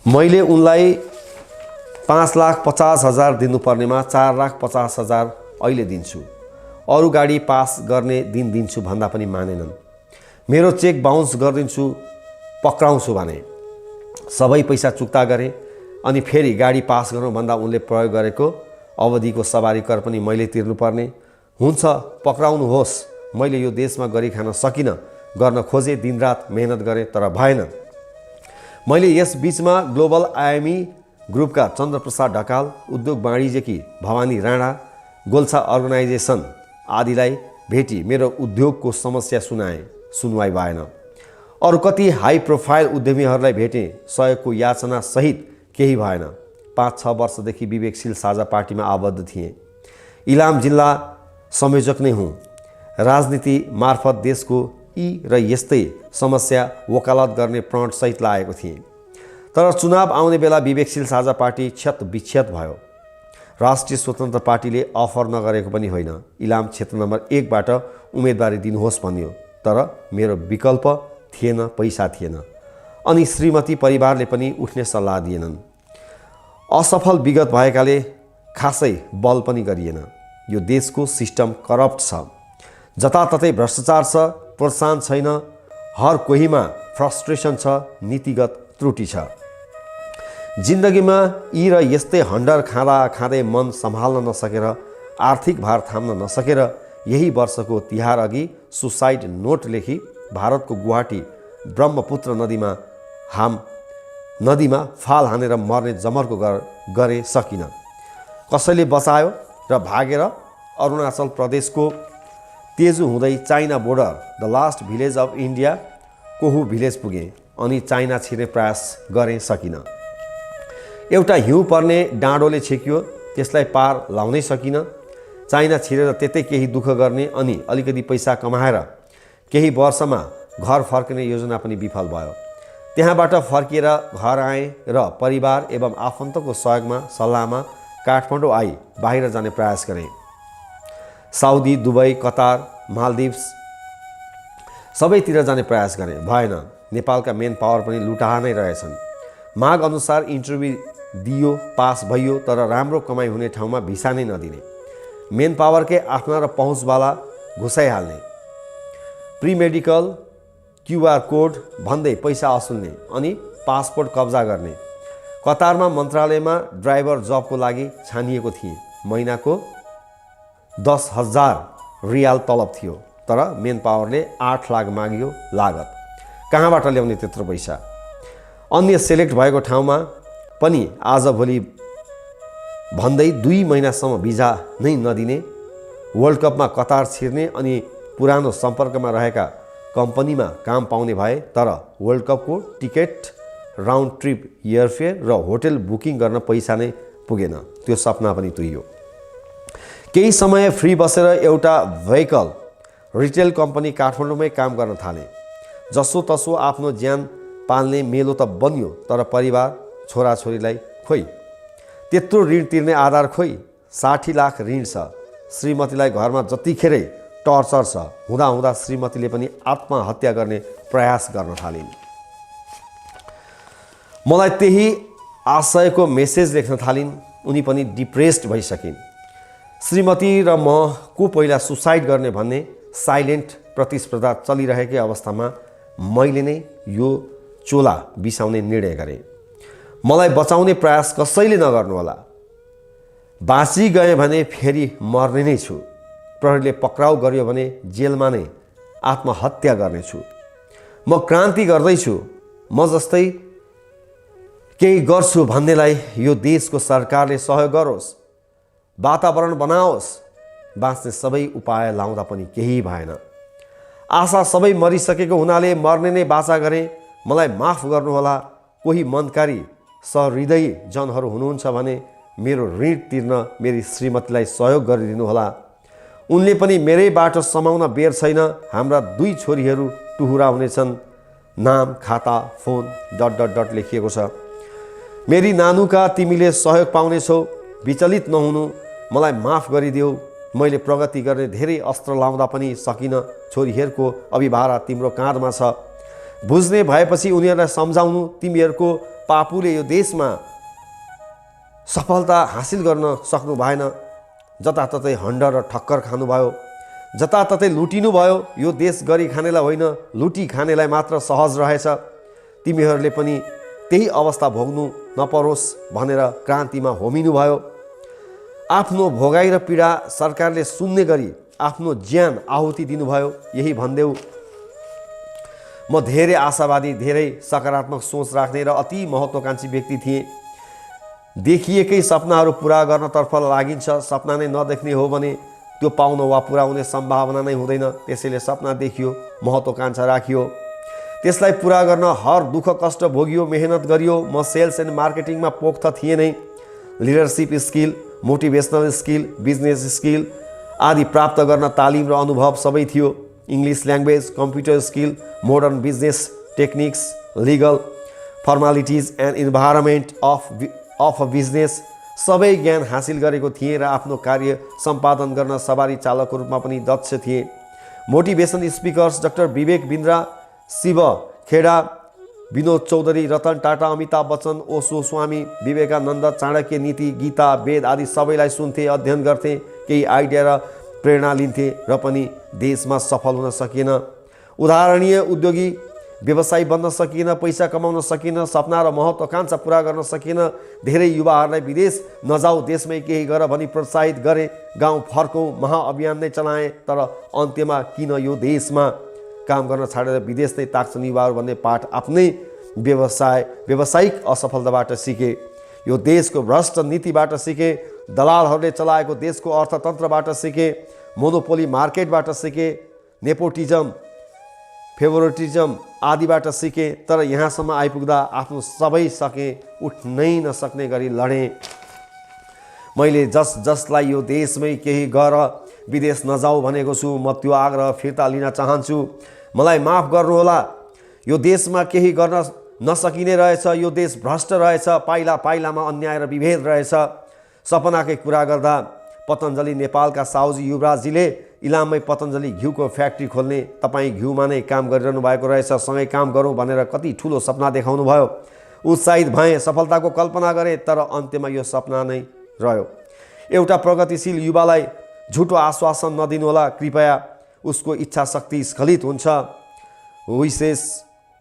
मैले उनलाई 5,50,000 दिनुपर्नेमा 4,50,000 अहिले दिन्छु। अरू गाडी पास गर्ने दिन दिन्छु भन्दा पनि मानेनन्। मेरो चेक बाउन्स गरिदिन्छु पक्राउँछु भने। सबै पैसा चुक्ता गरे अनि फेरि गाडी पास गरौँ भन्दा उनले प्रयोग गरेको अवधिको सवारी कर पनि मैले तिर्नुपर्ने। हुन्छ पक्राउनुहोस्, मैले यो देशमा गरी खान सकिनँ। गर्न खोजे, दिनरात मेहनत गरेँ तर भएन। मैले यस बीचमा ग्लोबल आइएमई ग्रुपका चन्द्रप्रसाद ढकाल, उद्योग वाणिज्यकी भवानी राणा, गोल्छा अर्गनाइजेसन आदिलाई भेटी मेरो उद्योगको समस्या सुनाएँ, सुनवाई भएन। अरू कति हाई प्रोफाइल उद्यमीहरूलाई भेटेँ, सहयोगको याचना सहित केही भएन। 5-6 वर्षदेखि विवेकशील साझा पार्टीमा आबद्ध थिएँ। इलाम जिल्ला संयोजक नै हुँ। राजनीति मार्फत देशको यी र यस्तै समस्या वकालत गर्ने प्रणसहित लागेको थिएँ। तर चुनाव आउने बेला विवेकशील साझा पार्टी क्षत विक्षत भयो। राष्ट्रिय स्वतन्त्र पार्टीले अफर नगरेको पनि होइन। इलाम क्षेत्र नम्बर 1 बाट उम्मेदवारी दिनुहोस् भन्यो, तर मेरो विकल्प थिएन, पैसा थिएन। अनि श्रीमती परिवारले पनि उठ्ने सल्लाह दिएनन्। असफल विगत भएकाले खासै बल पनि गरिएन। यो देशको सिस्टम करप्ट छ। जताततै भ्रष्टाचार छ, प्रोत्साहन छैन, हर कोहीमा फ्रस्ट्रेसन छ, नीतिगत त्रुटि छ। जिन्दगीमा यी र यस्तै हन्डर खाँदा खाँदै मन सम्हाल्न नसकेर, आर्थिक भार थाम्न नसकेर यही वर्षको तिहार अघि सुसाइड नोट लेखी भारतको गुवाहाटी ब्रह्मपुत्र नदीमा फाल हानेर मर्ने जमर्को गरे सकिन। कसैले बचायो र भागेर अरुणाचल प्रदेशको तेजु हुँदै China border the last village of India Kohu village पुगे अनि चाइना छिर्ने प्रयास गरे सकिन। एउटा हिउँ पर्ने डाँडोले छेकियो, त्यसलाई पार लाउनै सकिन। चाइना छिरेर त्यतै केही दुःख गर्ने अनि अलिकति पैसा कमाएर केही वर्षमा घर फर्किने योजना पनि विफल भयो। त्यहाँबाट फर्किएर घर आए र परिवार एवं आफन्तको सहयोगमा सल्लाहमा काठमाडौँ आई बाहिर जाने प्रयास गरे। साउदी, दुबई, कतार, मालदिप्स सबैतिर जाने प्रयास गरे, भएन। नेपालका मेन पावर पनि लुटाहा नै रहेछन्। माग अनुसार इन्टरभ्यू दियो, पास भइयो, तर राम्रो कमाइ हुने ठाउँमा भिसा नै नदिने। मेन पावरकै आफ्ना र पहुँचवाला घुसाइहाल्ने, प्री मेडिकल, क्युआर कोड भन्दै पैसा असुल्ने अनि पासपोर्ट कब्जा गर्ने। कतारमा मन्त्रालयमा ड्राइभर जबको लागि छानिएको थिएँ। महिनाको 10,000 रियाल तलब थियो, तर मेन पावरले 8 लाख मागियो लागत। कहाँबाट ल्याउने त्यत्रो पैसा? अन्य सेलेक्ट भएको ठाउँमा पनि आजभोलि भन्दै 2 महिनासम्म भिजा नै नदिने। वर्ल्ड कपमा कतार छिर्ने अनि पुरानो सम्पर्कमा रहेका कम्पनीमा काम पाउने भए, तर वर्ल्ड कपको टिकट, राउन्ड ट्रिप एयरफेयर र होटल बुकिङ गर्न पैसा नै पुगेन। त्यो सपना पनि तुइयो। केही समय फ्री बसेर एउटा भेहिकल रिटेल कम्पनी काठमाडौँमै काम गर्न थाले। जसोतसो आफ्नो ज्यान पाल्ने मेलो त बन्यो, तर परिवार छोराछोरीलाई खोइ, त्यत्रो ऋण तिर्ने आधार खोइ। 60 लाख ऋण छ। श्रीमतीलाई घरमा जतिखेरै टर्चर छ। हुँदा श्रीमतीले पनि आत्महत्या गर्ने प्रयास गर्न थालिन्। मलाई त्यही आशयको मेसेज लेख्न थालिन्। उनी पनि डिप्रेस्ड भइसकिन्। श्रीमती र म को पहिला सुसाइड गर्ने भन्ने साइलेन्ट प्रतिस्पर्धा चलिरहेकै अवस्थामा मैले नै यो चोला बिसाउने निर्णय गरेँ। मलाई बचाउने प्रयास कसैले नगर्नुहोला। बाँची गएँ भने फेरि मर्ने नै छु। प्रहरीले पक्राउ गर्यो भने जेलमा नै आत्महत्या गर्नेछु। म क्रान्ति गर्दैछु। म जस्तै केही गर्छु भन्नेलाई यो देशको सरकारले सहयोग गरोस्, वातावरण बनाओस्। बाँच्ने सबै उपाय लाउँदा पनि केही भएन। आशा सबै मरिसकेको हुनाले मर्ने नै बाचा गरेँ। मलाई माफ गर्नुहोला। कोही मनकारी सहृदयी जनहरू हुनुहुन्छ भने मेरो ऋण तिर्न मेरी श्रीमतीलाई सहयोग गरिदिनुहोला। उनले पनि मेरै बाटो समाउन बेर छैन। हाम्रा 2 छोरीहरू टुहुरा हुनेछन्। नाम, खाता, फोन ... लेखिएको छ। मेरी नानुका, तिमीले सहयोग पाउनेछौ। विचलित नहुनु। मलाई माफ गरिदेऊ। मैले प्रगति गर्ने धेरै अस्त्र लाउँदा पनि सकिन। छोरीहरूको अभिभारा तिम्रो काँधमा छ। बुझ्ने भएपछि उनीहरूलाई सम्झाउनु। तिमीहरूको पापुले यो देशमा सफलता हासिल गर्न सक्नु भएन। जताततै हन्डर र ठक्कर खानुभयो। जताततै लुटिनु भयो। यो देश गरी खानेलाई होइन, लुटी खानेलाई मात्र सहज रहेछ। तिमीहरूले पनि त्यही अवस्था भोग्नु नपरोस् भनेर क्रान्तिमा होमिनु भयो। आफ्नो भोगाइ र पीडा सरकारले सुन्ने गरी आफ्नो ज्यान आहुति दिनुभयो। यही भन्देऊ। म धेरै आशावादी, धेरै सकारात्मक सोच राख्ने र अति महत्त्वकांक्षी व्यक्ति थिएँ। देखिएकै सपनाहरू पुरा गर्नतर्फ लागिन्छ। सपना नै नदेख्ने हो भने त्यो पाउन वा पुरा हुने सम्भावना नै हुँदैन। त्यसैले सपना देखियो, महत्त्वकांक्षा राखियो, त्यसलाई पुरा गर्न हर दुःख कष्ट भोगियो, मेहनत गरियो। म सेल्स एन्ड मार्केटिङमा पोख्त थिएँ नै। Leadership skill, motivational skill, business skill आदि प्राप्त गर्न तालिम र अनुभव सबै थियो। English language, computer skill, modern business techniques, legal formalities and environment of business सबै ज्ञान हासिल गरेको थिएँ र आफ्नो कार्य सम्पादन गर्न सवारी चालकको रूपमा पनि दक्ष थिएँ। मोटिभेसन स्पिकर्स डाक्टर विवेक बिन्द्रा, शिव खेडा, विनोद चौधरी, रतन टाटा, अमिताभ बच्चन, ओशो, स्वामी विवेकानन्द, चाणक्य नीति, गीता, वेद आदि सबैलाई सुन्थेँ, अध्ययन गर्थेँ। केही आइडिया र प्रेरणा लिन्थे र पनि देशमा सफल हुन सकिएन। उदाहरणीय उद्योगी व्यवसायी बन्न सकिएन, पैसा कमाउन सकिएन, सपना र महत्त्वाकांक्षा पुरा गर्न सकिएन। धेरै युवाहरूलाई विदेश नजाऊ, देशमै केही गर भनी प्रोत्साहित गरे। गाउँ फर्कौँ महाअभियान नै चलाए, तर अन्त्यमा किन यो देशमा काम गर्न छाडेर विदेश नै ताक्छन् युवाहरू भन्ने पाठ आफ्नै व्यावसायिक असफलताबाट सिके। यो देशको भ्रष्ट नीतिबाट सिके, दलालहरूले चलाएको देशको अर्थतन्त्रबाट सिके, मोनोपोली मार्केटबाट सिके, नेपोटिजम, फेभरेटिजम आदिबाट सिके। तर यहाँसम्म आइपुग्दा आफ्नो सबै सके, उठ्नै नसक्ने गरी लडेँ। मैले जसलाई यो देशमै केही गर, विदेश नजाऊ भनेको छु, म त्यो आग्रह फिर्ता लिन चाहन्छु। मलाई माफ गर्नुहोला। यो देशमा केही गर्न नसकिने रहेछ। यो देश भ्रष्ट रहेछ, पाइला पाइलामा अन्याय र विभेद रहेछ। सपनाकै कुरा गर्दा पतञ्जलि नेपालका साउजी युवराजजीले इलाममै पतञ्जलि घिउको फ्याक्ट्री खोल्ने, तपाईँ घिउमा नै काम गरिरहनु भएको रहेछ, सँगै काम गरौँ भनेर कति ठुलो सपना देखाउनु भयो। उत्साहित भएँ, सफलताको कल्पना गरेँ, तर अन्त्यमा यो सपना नै रह्यो। एउटा प्रगतिशील युवालाई झुटो आश्वासन नदिनुहोला कृपया, उसको इच्छा शक्ति स्खलित हुन्छ। विशेष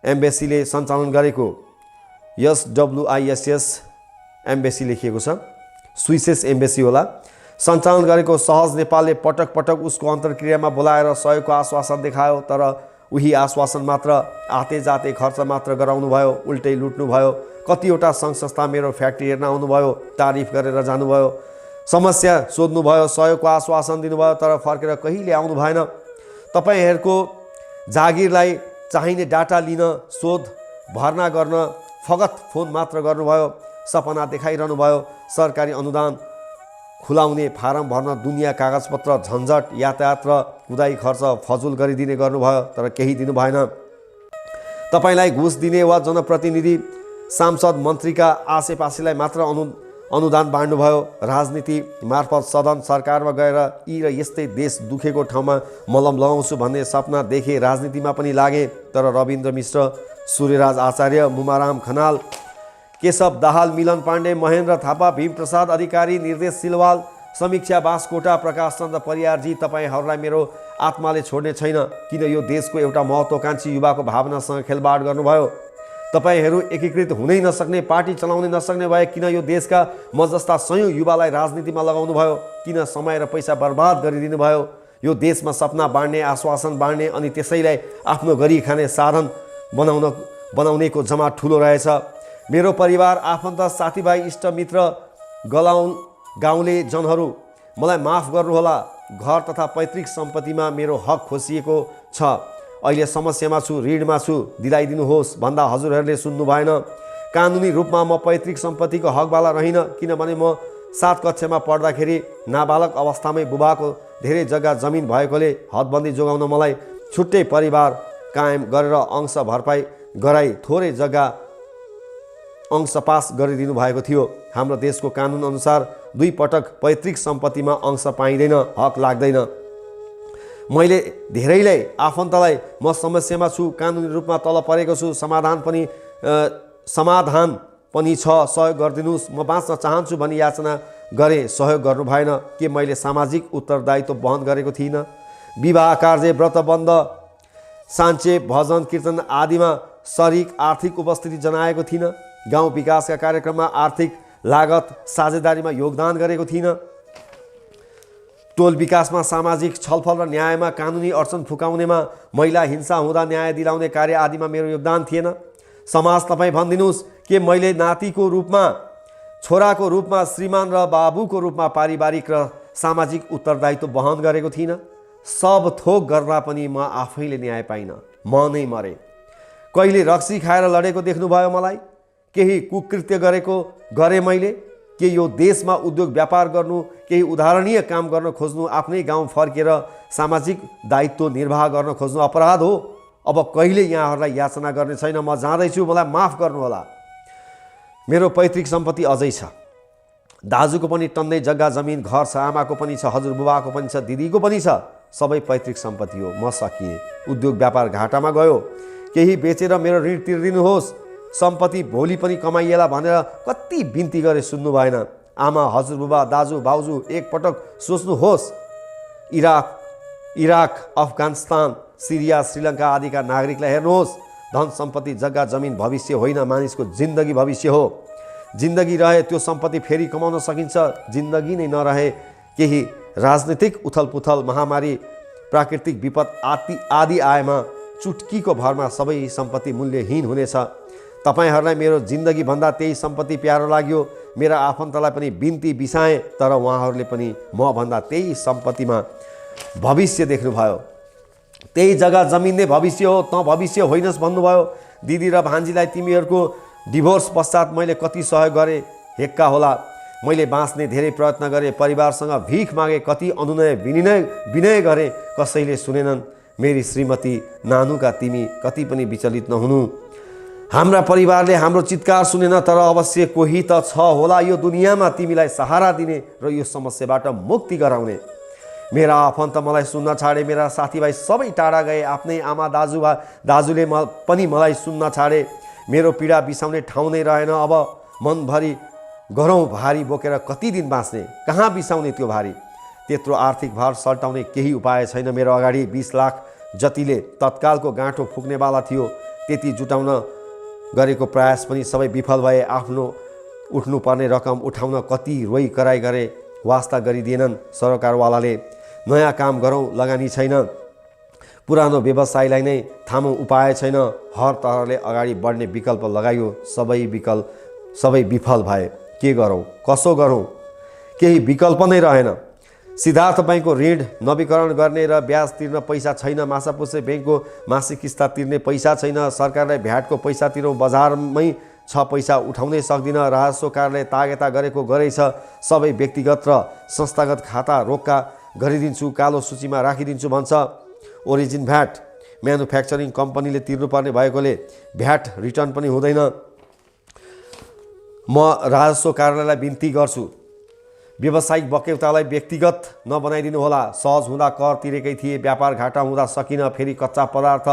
एम्बेसीले सञ्चालन गरेको, SWISS एम्बेसी लेखिएको छ, स्विसेस एम्बेसी होला, सञ्चालन गरेको सहज नेपालले पटक पटक उसको अन्तर्क्रियामा बोलाएर सहयोगको आश्वासन देखायो, तर उही आश्वासन मात्र, आते जाते खर्च मात्र गराउनु भयो, उल्टै लुट्नु भयो। कतिवटा सङ्घ संस्था मेरो फ्याक्ट्री हेर्न आउनुभयो, तारिफ गरेर जानुभयो, समस्या सोध्नुभयो, सहयोगको आश्वासन दिनुभयो, तर फर्केर कहिले आउनु भएन। तपाईँहरूको जागिरलाई चाहिने डाटा लिन, शोध भर्ना गर्न फगत फोन मात्र गर्नुभयो, सपना देखाइरहनु भयो, सरकारी अनुदान खुलाउने, फारम भर्न दुनियाँ कागजपत्र, झन्झट, यातायात र कुदाई खर्च फजुल गरिदिने गर्नुभयो, तर केही दिनु भएन। तपाईँलाई घुस दिने वा जनप्रतिनिधि, सांसद, मन्त्रीका आसेपासेलाई मात्र अनुदान बाँड्नुभयो। राजनीति मार्फत सदन सरकारमा गएर यी र यस्तै देश दुखेको ठाउँमा मलम लगाउँछु भन्ने सपना देखे। राजनीतिमा पनि लागे, तर रविन्द्र मिश्र, सूर्यराज आचार्य, मुमाराम खनाल, केशव दाहाल, मिलन पाण्डे, महेन्द्र थापा, भीमप्रसाद अधिकारी, निर्देश सिलवाल, समीक्षा बासकोटा, प्रकाश चन्द्र परियारजी, तपाईँहरूलाई मेरो आत्माले छोड्ने छैन। किन यो देशको एउटा महत्त्वाकांक्षी युवाको भावनासँग खेलबाड गर्नुभयो? तपाईँहरू एकीकृत हुनै नसक्ने, पार्टी चलाउनै नसक्ने भए किन यो देशका म जस्ता सयौँ युवालाई राजनीतिमा लगाउनु भयो? किन समय र पैसा बर्बाद गरिदिनु भयो? यो देशमा सपना बाँड्ने, आश्वासन बाँड्ने अनि त्यसैलाई आफ्नो गरी खाने साधन बनाउनेको जमा ठुलो रहेछ। मेरो परिवार, आफन्त, साथीभाइ, इष्टमित्र, गाउँले जनहरू, मलाई माफ गर्नुहोला। घर तथा पैतृक सम्पत्तिमा मेरो हक खोसिएको छ। अहिले समस्यामा छु, ऋणमा छु, दिलाइदिनुहोस् भन्दा हजुरहरूले सुन्नु भएन। कानुनी रूपमा म पैतृक सम्पत्तिको हकवाला रहिन, किनभने म 7 कक्षामा पढ्दाखेरि नाबालक अवस्थामै बुबाको धेरै जग्गा जमिन भएकोले हदबन्दी जोगाउन मलाई छुट्टै परिवार कायम गरेर अंश भरपाई गराई थोरै जग्गा अंश पास गरिदिनु भएको थियो। हाम्रो देशको कानुन अनुसार 2 पटक पैतृक सम्पत्तिमा अंश पाइँदैन, हक लाग्दैन। मैले धेरैलाई आफन्तलाई म समस्यामा छु, कानुनी रूपमा तल परेको छु, समाधान पनि छ, सहयोग गरिदिनुहोस्, म बाँच्न चाहन्छु भनी याचना गरेँ। सहयोग गर्नु भएन। के मैले सामाजिक उत्तरदायित्व वहन गरेको थिइनँ? विवाह कार्य, व्रतबन्ध, साञ्चे, भजन कीर्तन आदिमा शरीक आर्थिक उपस्थिति जनाएको थिइनँ? गाउँ विकासका कार्यक्रममा आर्थिक लागत साझेदारीमा योगदान गरेको थिइनँ? टोल विकासमा, सामाजिक छलफल र न्यायमा, कानुनी अडचन फुकाउनेमा, महिला हिंसा हुँदा न्याय दिलाउने कार्य आदिमा मेरो योगदान थिएन? समाज, तपाईँ भनिदिनुहोस्, के मैले नातिको रूपमा, छोराको रूपमा, श्रीमान र बाबुको रूपमा पारिवारिक र सामाजिक उत्तरदायित्व वहन गरेको थिइनँ? सब थोक गर्दा पनि म आफैले न्याय पाइनँ, म नै मरेँ। कहिले रक्सी खाएर लडेको देख्नुभयो मलाई? केही कुकृत्य गरेँ मैले? के यो देशमा उद्योग व्यापार गर्नु, केही उदाहरणीय काम गर्न खोज्नु, आफ्नै गाउँ फर्केर सामाजिक दायित्व निर्वाह गर्न खोज्नु अपराध हो? अब कहिले यहाँहरूलाई याचना गर्ने छैन, म जाँदैछु, मलाई माफ गर्नुहोला। मेरो पैतृक सम्पत्ति अझै छ। दाजुको पनि टन्नै जग्गा जमिन घर छ, आमाको पनि छ, हजुरबुबाको पनि छ, दिदीको पनि छ, सबै पैतृक सम्पत्ति हो। म सकिएँ, उद्योग व्यापार घाटामा गयो। केही बेचेर मेरो ऋण तिर्दिनुहोस्, सम्पत्ति भोलि पनि कमाइएला भनेर कति बिन्ती गरे, सुन्नु भएन। आमा, हजुरबुबा, दाजु, भाउजू, एकपटक सोच्नुहोस्। इराक, अफगानिस्तान, सिरिया, श्रीलङ्का आदिका नागरिकलाई हेर्नुहोस्। धन सम्पत्ति, जग्गा जमिन भविष्य होइन, मानिसको जिन्दगी भविष्य हो। जिन्दगी रहे त्यो सम्पत्ति फेरि कमाउन सकिन्छ। जिन्दगी नै नरहे केही राजनीतिक उथलपुथल, महामारी, प्राकृतिक विपद आदि आएमा चुटकीको भरमा सबै सम्पत्ति मूल्यहीन हुनेछ। तपाईहरूलाई मेरो जिन्दगीभन्दा त्यही सम्पत्ति प्यारो लाग्यो। मेरा आफन्तलाई पनि बिन्ती बिसाएँ, तर उहाँहरूले पनि मभन्दा त्यही सम्पत्तिमा भविष्य देख्नुभयो। त्यही जग्गा जमिन नै भविष्य हो, त भविष्य होइनस् भन्नुभयो। दिदी र भान्जीलाई तिमीहरूको डिभोर्स पश्चात मैले कति सहयोग गरेँ, हेक्का होला। मैले बाँच्ने धेरै प्रयत्न गरेँ, परिवारसँग भिख मागे, कति अनुनय विनय गरेँ, कसैले सुनेनन्। मेरी श्रीमती नानुका तिमी कति पनि विचलित नहुनु। हाम्रा परिवारले हाम्रो चित्कार सुनेन, तर अवश्य कोही त छ होला यो दुनियाँमा तिमीलाई सहारा दिने र यो समस्याबाट मुक्ति गराउने। मेरा आफन्त मलाई सुन्न छाडे, मेरा साथीभाइ सबै टाढा गए, आफ्नै आमा दाजुले पनि मलाई सुन्न छाडे। मेरो पीडा बिसाउने ठाउँ नै रहेन। अब मनभरि गरौँ भारी बोकेर कति दिन बाँच्ने, कहाँ बिसाउने त्यो भारी। त्यत्रो आर्थिक भार सल्टाउने केही उपाय छैन। मेरो अगाडि 20 लाख जतिले तत्कालको गाँठो फुक्नेवाला थियो। त्यति जुटाउन गरेको प्रयास पनि सबै विफल भए। आफ्नो उठ्नुपर्ने रकम उठाउन कति रोइ कराई गरे, वास्ता गरिदिएनन् सरकारवालाले। नयाँ काम गरौँ, लगानी छैन। पुरानो व्यवसायलाई नै थामौँ, उपाय छैन। हर तरहले अगाडि बढ्ने विकल्प लगाइयो, सबै विफल भए। के गरौँ, कसो गरौँ, केही विकल्प नै रहेन। सिद्धार्थ बैंकको ऋण नवीकरण गर्ने र ब्याज तिर्न पैसा छैन। माछापुच्छ्रे बैंकको मासिक किस्ता तिर्ने पैसा छैन। सरकारलाई भ्याटको पैसा तिरौँ, बजारमै छ पैसा उठाउनै सक्दिन। राजस्व कार्यालय तागेता गरेको गरेछ। सबै व्यक्तिगत र संस्थागत खाता रोक्का गरिदिन्छु, कालो सूचीमा राखिदिन्छु भन्छ। ओरिजिन भ्याट म्यानुफ्याक्चरिङ कम्पनीले तिर्नुपर्ने भएकोले भ्याट रिटर्न पनि हुँदैन। म राजस्व कार्यालयलाई बिन्ती गर्छु, व्यावसायिक बक्यौतालाई व्यक्तिगत नबनाइदिनु होला। सहज हुँदा कर तिरेकै थिए, व्यापार घाटा हुँदा सकिन। फेरि कच्चा पदार्थ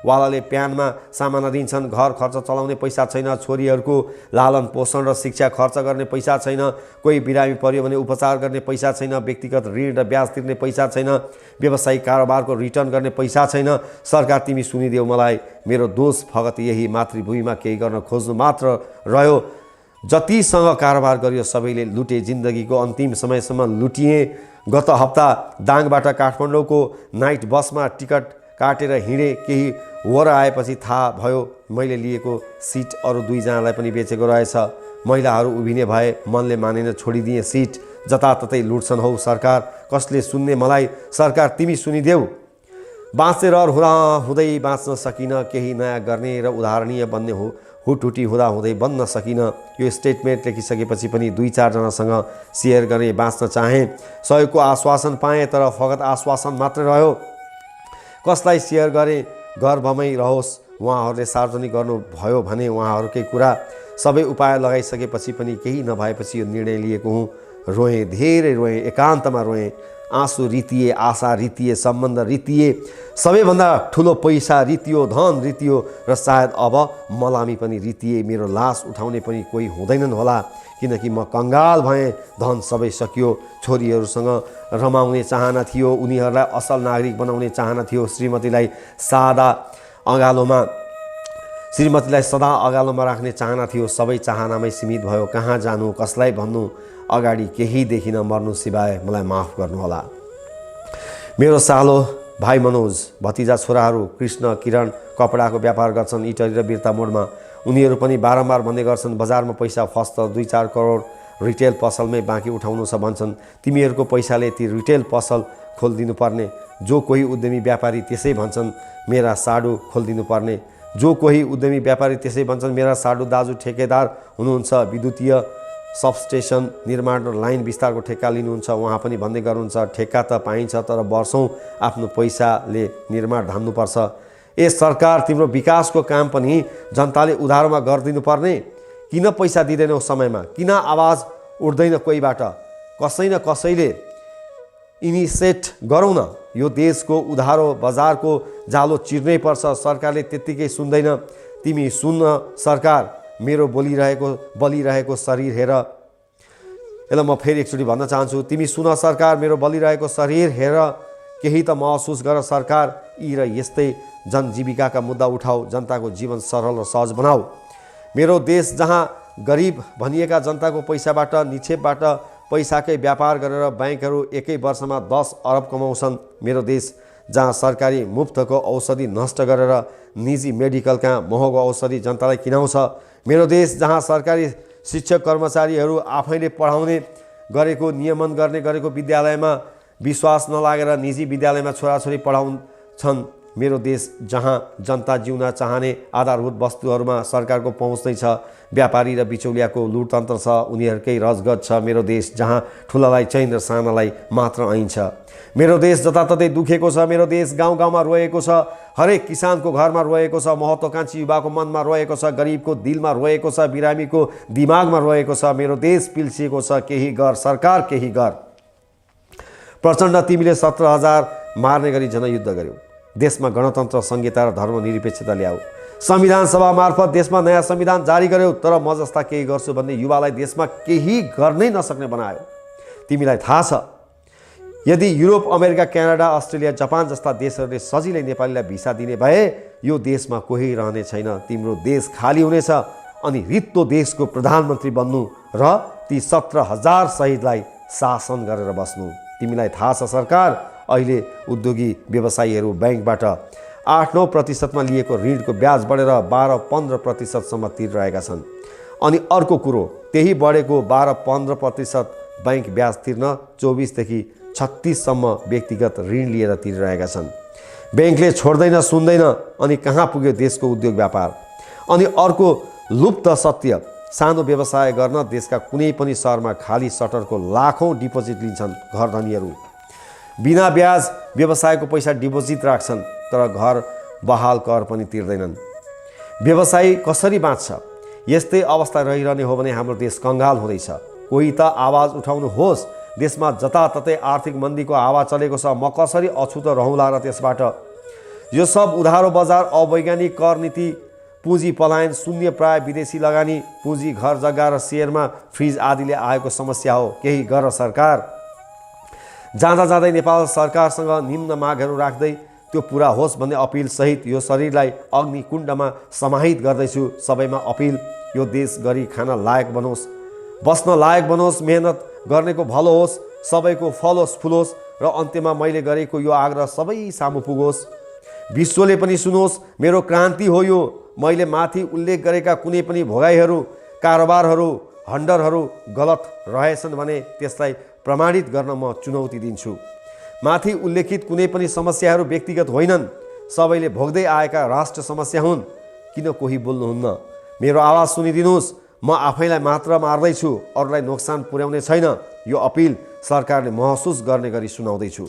वालाले प्यानमा सामान दिन्छन्। घर खर्च चलाउने पैसा छैन। छोरीहरूको लालन पोषण र शिक्षा खर्च गर्ने पैसा छैन। कोही बिरामी पर्यो भने उपचार गर्ने पैसा छैन। व्यक्तिगत ऋण र ब्याज तिर्ने पैसा छैन। व्यावसायिक कारोबारको रिटर्न गर्ने पैसा छैन। सरकार तिमी सुनिदेऊ मलाई, मेरो दोष फगत यही मातृभूमिमा केही गर्न खोज्नु मात्र रह्यो। जतिसँग कारोबार गरियो सबैले लुटे। जिन्दगीको अन्तिम समयसम्म लुटिए। गत हप्ता दाङबाट काठमाडौँको नाइट बसमा टिकट काटेर हिँडे। केही वर आएपछि थाहा भयो मैले लिएको सिट अरू 2 जनालाई पनि बेचेको रहेछ। महिलाहरू उभिने भए, मनले मानेन, छोडिदिए सिट। जताततै लुट्छन् हौ सरकार, कसले सुन्ने मलाई। सरकार तिमी सुनिदेऊ। बाँचेर हुँदै बाँच्न सकिन। केही नयाँ गर्ने र उदाहरणीय बन्ने हो, हुटहुटी हुँदै बन्न सकिन। यो स्टेटमेन्ट लेखिसकेपछि पनि 2-4 जनासँग सेयर गरेँ। बाँच्न चाहेँ, सहयोगको आश्वासन पाएँ, तर फगत आश्वासन मात्रै रह्यो। कसलाई सेयर गरेँ, गर्वमै रहोस्। उहाँहरूले सार्वजनिक गर्नुभयो भने उहाँहरूकै कुरा। सबै उपाय लगाइसकेपछि पनि केही नभएपछि यो निर्णय लिएको हुँ। रोएँ, धेरै रोएँ, एकान्तमा रोएँ। आँसु रितिए, आशा रितिए, सम्बन्ध रितिए। सबैभन्दा ठुलो पैसा रितियो, धन रितियो र सायद अब मलामी पनि रितिए। मेरो लास उठाउने पनि कोही हुँदैनन् होला, किनकि म कङ्गाल भएँ। धन सबै सकियो। छोरीहरूसँग रमाउने चाहना थियो, उनीहरूलाई असल नागरिक बनाउने चाहना थियो। श्रीमतीलाई सदा अगालोमा राख्ने चाहना थियो। सबै चाहनामै सीमित भयो। कहाँ जानु, कसलाई भन्नु, अगाडि केही देखिन। मर्नु सिवाय मलाई माफ गर्नुहोला। मेरो सालो भाइ मनोज, भतिजा छोराहरू कृष्ण, किरण कपडाको व्यापार गर्छन् इटरी र बिर्ता मोडमा। उनीहरू पनि बारम्बार भन्ने गर्छन् बजारमा पैसा फस्छ, 2-4 करोड रिटेल पसलमै बाँकी उठाउनु छ भन्छन्। तिमीहरूको पैसाले ती रिटेल पसल खोलिदिनु पर्ने। जो कोही उद्यमी व्यापारी त्यसै भन्छन् मेरा साडु खोलिदिनु पर्ने। जो कोही उद्यमी व्यापारी त्यसै भन्छन् मेरा साडु दाजु ठेकेदार हुनुहुन्छ। विद्युतीय सबस्टेसन निर्माण र लाइन विस्तारको ठेक्का लिनुहुन्छ। उहाँ पनि भन्दै गर्नुहुन्छ ठेक्का त पाइन्छ, तर वर्षौँ आफ्नो पैसाले निर्माण धान्नुपर्छ। ए सरकार, तिम्रो विकासको काम पनि जनताले उधारोमा गरिदिनु पर्ने। किन पैसा दिँदैनौ समयमा? किन आवाज उठ्दैन कोहीबाट? कसै न कसैले इनिसिएट गरौँ न। यो देशको उधारो बजारको जालो चिर्नै पर्छ। सरकारले त्यत्तिकै सुन्दैन। तिमी सुन्न सरकार, मेरो बलिरहेको शरीर हेर। यसलाई म फेरि एकचोटि भन्न चाहन्छु, तिमी सुन सरकार, मेरो बलिरहेको शरीर हेर, केही त महसुस गर सरकार। यी र यस्तै जनजीविकाका मुद्दा उठाऊ, जनताको जीवन सरल र सहज बनाऊ। मेरो देश जहाँ गरिब भनिएका जनताको पैसाबाट, निक्षेपबाट पैसाकै व्यापार गरेर ब्याङ्कहरू एकै वर्षमा 10 अरब कमाउँछन्। मेरो देश जहाँ सरकारी मुफ्तको औषधि नष्ट गरेर निजी मेडिकलका महँगो औषधि जनतालाई किनाउँछ। मेरो देश जहाँ सरकारी शिक्षक कर्मचारीहरू आफैले पढाउने गरेको, नियमन गर्ने गरेको विद्यालयमा विश्वास नलागेर निजी विद्यालयमा छोराछोरी पढाउँछन्। मेरो देश जहाँ जनता जिउन चाहने आधारभूत वस्तुहरूमा सरकारको पहुँच नै छ, व्यापारी र बिचौलियाको लुटतन्त्र छ, उनीहरूकै रजगज छ। मेरो देश जहाँ ठुलालाई चैन र सानालाई मात्र ऐन्छ। मेरो देश जताततै दुखेको छ। मेरो देश गाउँ गाउँमा रोएको छ, हरेक किसानको घरमा रोएको छ, महत्त्वाकांक्षी युवाको मनमा रोएको छ, गरिबको दिलमा रोएको छ, बिरामीको दिमागमा रोएको छ। मेरो देश पिल्सिएको छ। केही गर सरकार, केही गर। प्रचण्ड, तिमीले 17,000 मार्ने गरी जनयुद्ध गर्यौ। देशमा गणतन्त्र, संहिता र धर्मनिरपेक्षता ल्याऊ। संविधान सभा मार्फत देशमा नयाँ संविधान जारी गर्यौ, तर म जस्ता केही गर्छु भन्ने युवालाई देशमा केही गर्नै नसक्ने बनायो। तिमीलाई थाहा छ, यदि Europe, America, Canada, Australia, Japan जस्ता देशहरूले सजिलै नेपालीलाई भिसा दिने भए यो देशमा कोही रहने छैन। तिम्रो देश खाली हुनेछ अनि रित्तो देशको प्रधानमन्त्री बन्नु र ती 17,000 शहीदलाई शासन गरेर बस्नु। तिमीलाई थाहा छ सरकार, अहिले उद्योगी व्यवसायीहरू ब्याङ्कबाट 8-9% लिएको ऋणको ब्याज बढेर 12-15% तिरिरहेका छन्। अनि अर्को कुरो, त्यही बढेको 12-15% ब्याङ्क ब्याज तिर्न 24देखि 36सम्म व्यक्तिगत ऋण लिएर तिरिरहेका छन्। ब्याङ्कले छोड्दैन, सुन्दैन। अनि कहाँ पुग्यो देशको उद्योग व्यापार? अनि अर्को लुप्त सत्य, सानो व्यवसाय गर्न देशका कुनै पनि सहरमा खाली सटरको लाखौँ डिपोजिट लिन्छन् घर धनीहरू। बिना ब्याज व्यवसायको पैसा डिपोजिट राख्छन्, तर घर बहाल कर पनि तिर्दैनन्। व्यवसायी कसरी बाँच्छ? यस्तै अवस्था रहिरहने हो भने हाम्रो देश कङ्गाल हुँदैछ। कोही त आवाज उठाउनुहोस्। देशमा जताततै आर्थिक मन्दीको हावा चलेको छ। म कसरी अछुतो रहँला र त्यसबाट? यो सब उधारो बजार, अवैज्ञानिक कर नीति, पुँजी पलायन, शून्य प्राय विदेशी लगानी, पुँजी घर जग्गा र सेयरमा फ्रिज आदिले आएको समस्या हो। केही गर सरकार। जाँदा जाँदै नेपाल सरकारसँग निम्न मागहरू राख्दै त्यो पुरा होस् भन्ने अपिल सहित यो शरीरलाई अग्निकुण्डमा समाहित गर्दैछु। सबैमा अपिल, यो देश गरी खान लायक बनोस्, बस्न लायक बनोस्, मेहनत गर्नेको भलो होस्, सबैको फलोस् फुलोस् र अन्त्यमा मैले गरेको यो आग्रह सबै सामु पुगोस्। विश्वले पनि सुनोस्, मेरो क्रान्ति हो यो। मैले माथि उल्लेख गरेका कुनै पनि भोगाइहरू, कारोबारहरू, हन्डरहरू गलत रहेछन् भने त्यसलाई प्रमाणित गर्न म चुनौती दिन्छु। माथि उल्लेखित कुनै पनि समस्याहरू व्यक्तिगत होइनन्, सबैले भोग्दै आएका राष्ट्र समस्या हुन्। किन कोही बोल्नुहुन्न? मेरो आवाज सुनिदिनुहोस्। म आफैलाई मात्र मार्दैछु, अरूलाई नोक्सान पुर्याउने छैन। यो अपिल सरकारले महसुस गर्ने गरी सुनाउँदैछु।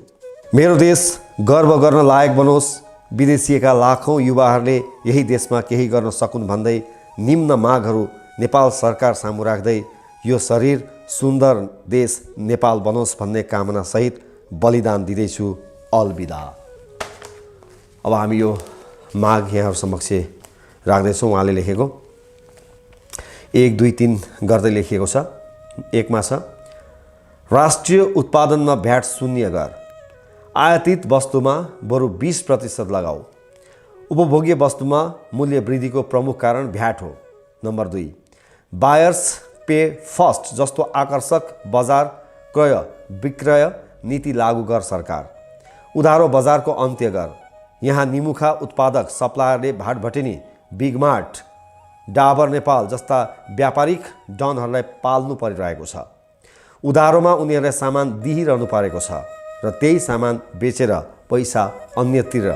मेरो देश गर्व गर्न लायक बनोस्। विदेशिएका लाखौँ युवाहरूले यही देशमा केही गर्न सकुन् भन्दै निम्न मागहरू नेपाल सरकार सामु राख्दै यो शरीर सुन्दर देश नेपाल बनोस् भन्ने कामना सहित बलिदान दिँदैछु। अलविदा। अब हामी यो माग यहाँहरू समक्ष राख्दैछौँ। उहाँले लेखेको 1, 2, 3 गर्दै लेखिएको छ। एकमा छ, राष्ट्रिय उत्पादनमा भ्याट शून्य गर, आयातित वस्तुमा बरु 20% लगाऊ। उपभोग्य वस्तुमा मूल्य वृद्धिको प्रमुख कारण भ्याट हो। नम्बर 2, बायर्स पे फर्स्ट जस्तो आकर्षक बजार क्रय विक्रय नीति लागू गर सरकार। उधारो बजारको अन्त्य गर। यहाँ निमुखा उत्पादक सप्लायरले भाटभटेनी, बिगमार्ट, डाबर नेपाल जस्ता व्यापारिक डनहरूलाई पाल्नु परिरहेको छ। उधारोमा उनीहरूलाई सामान दिइरहनु परेको छ र त्यही सामान बेचेर पैसा अन्यतिर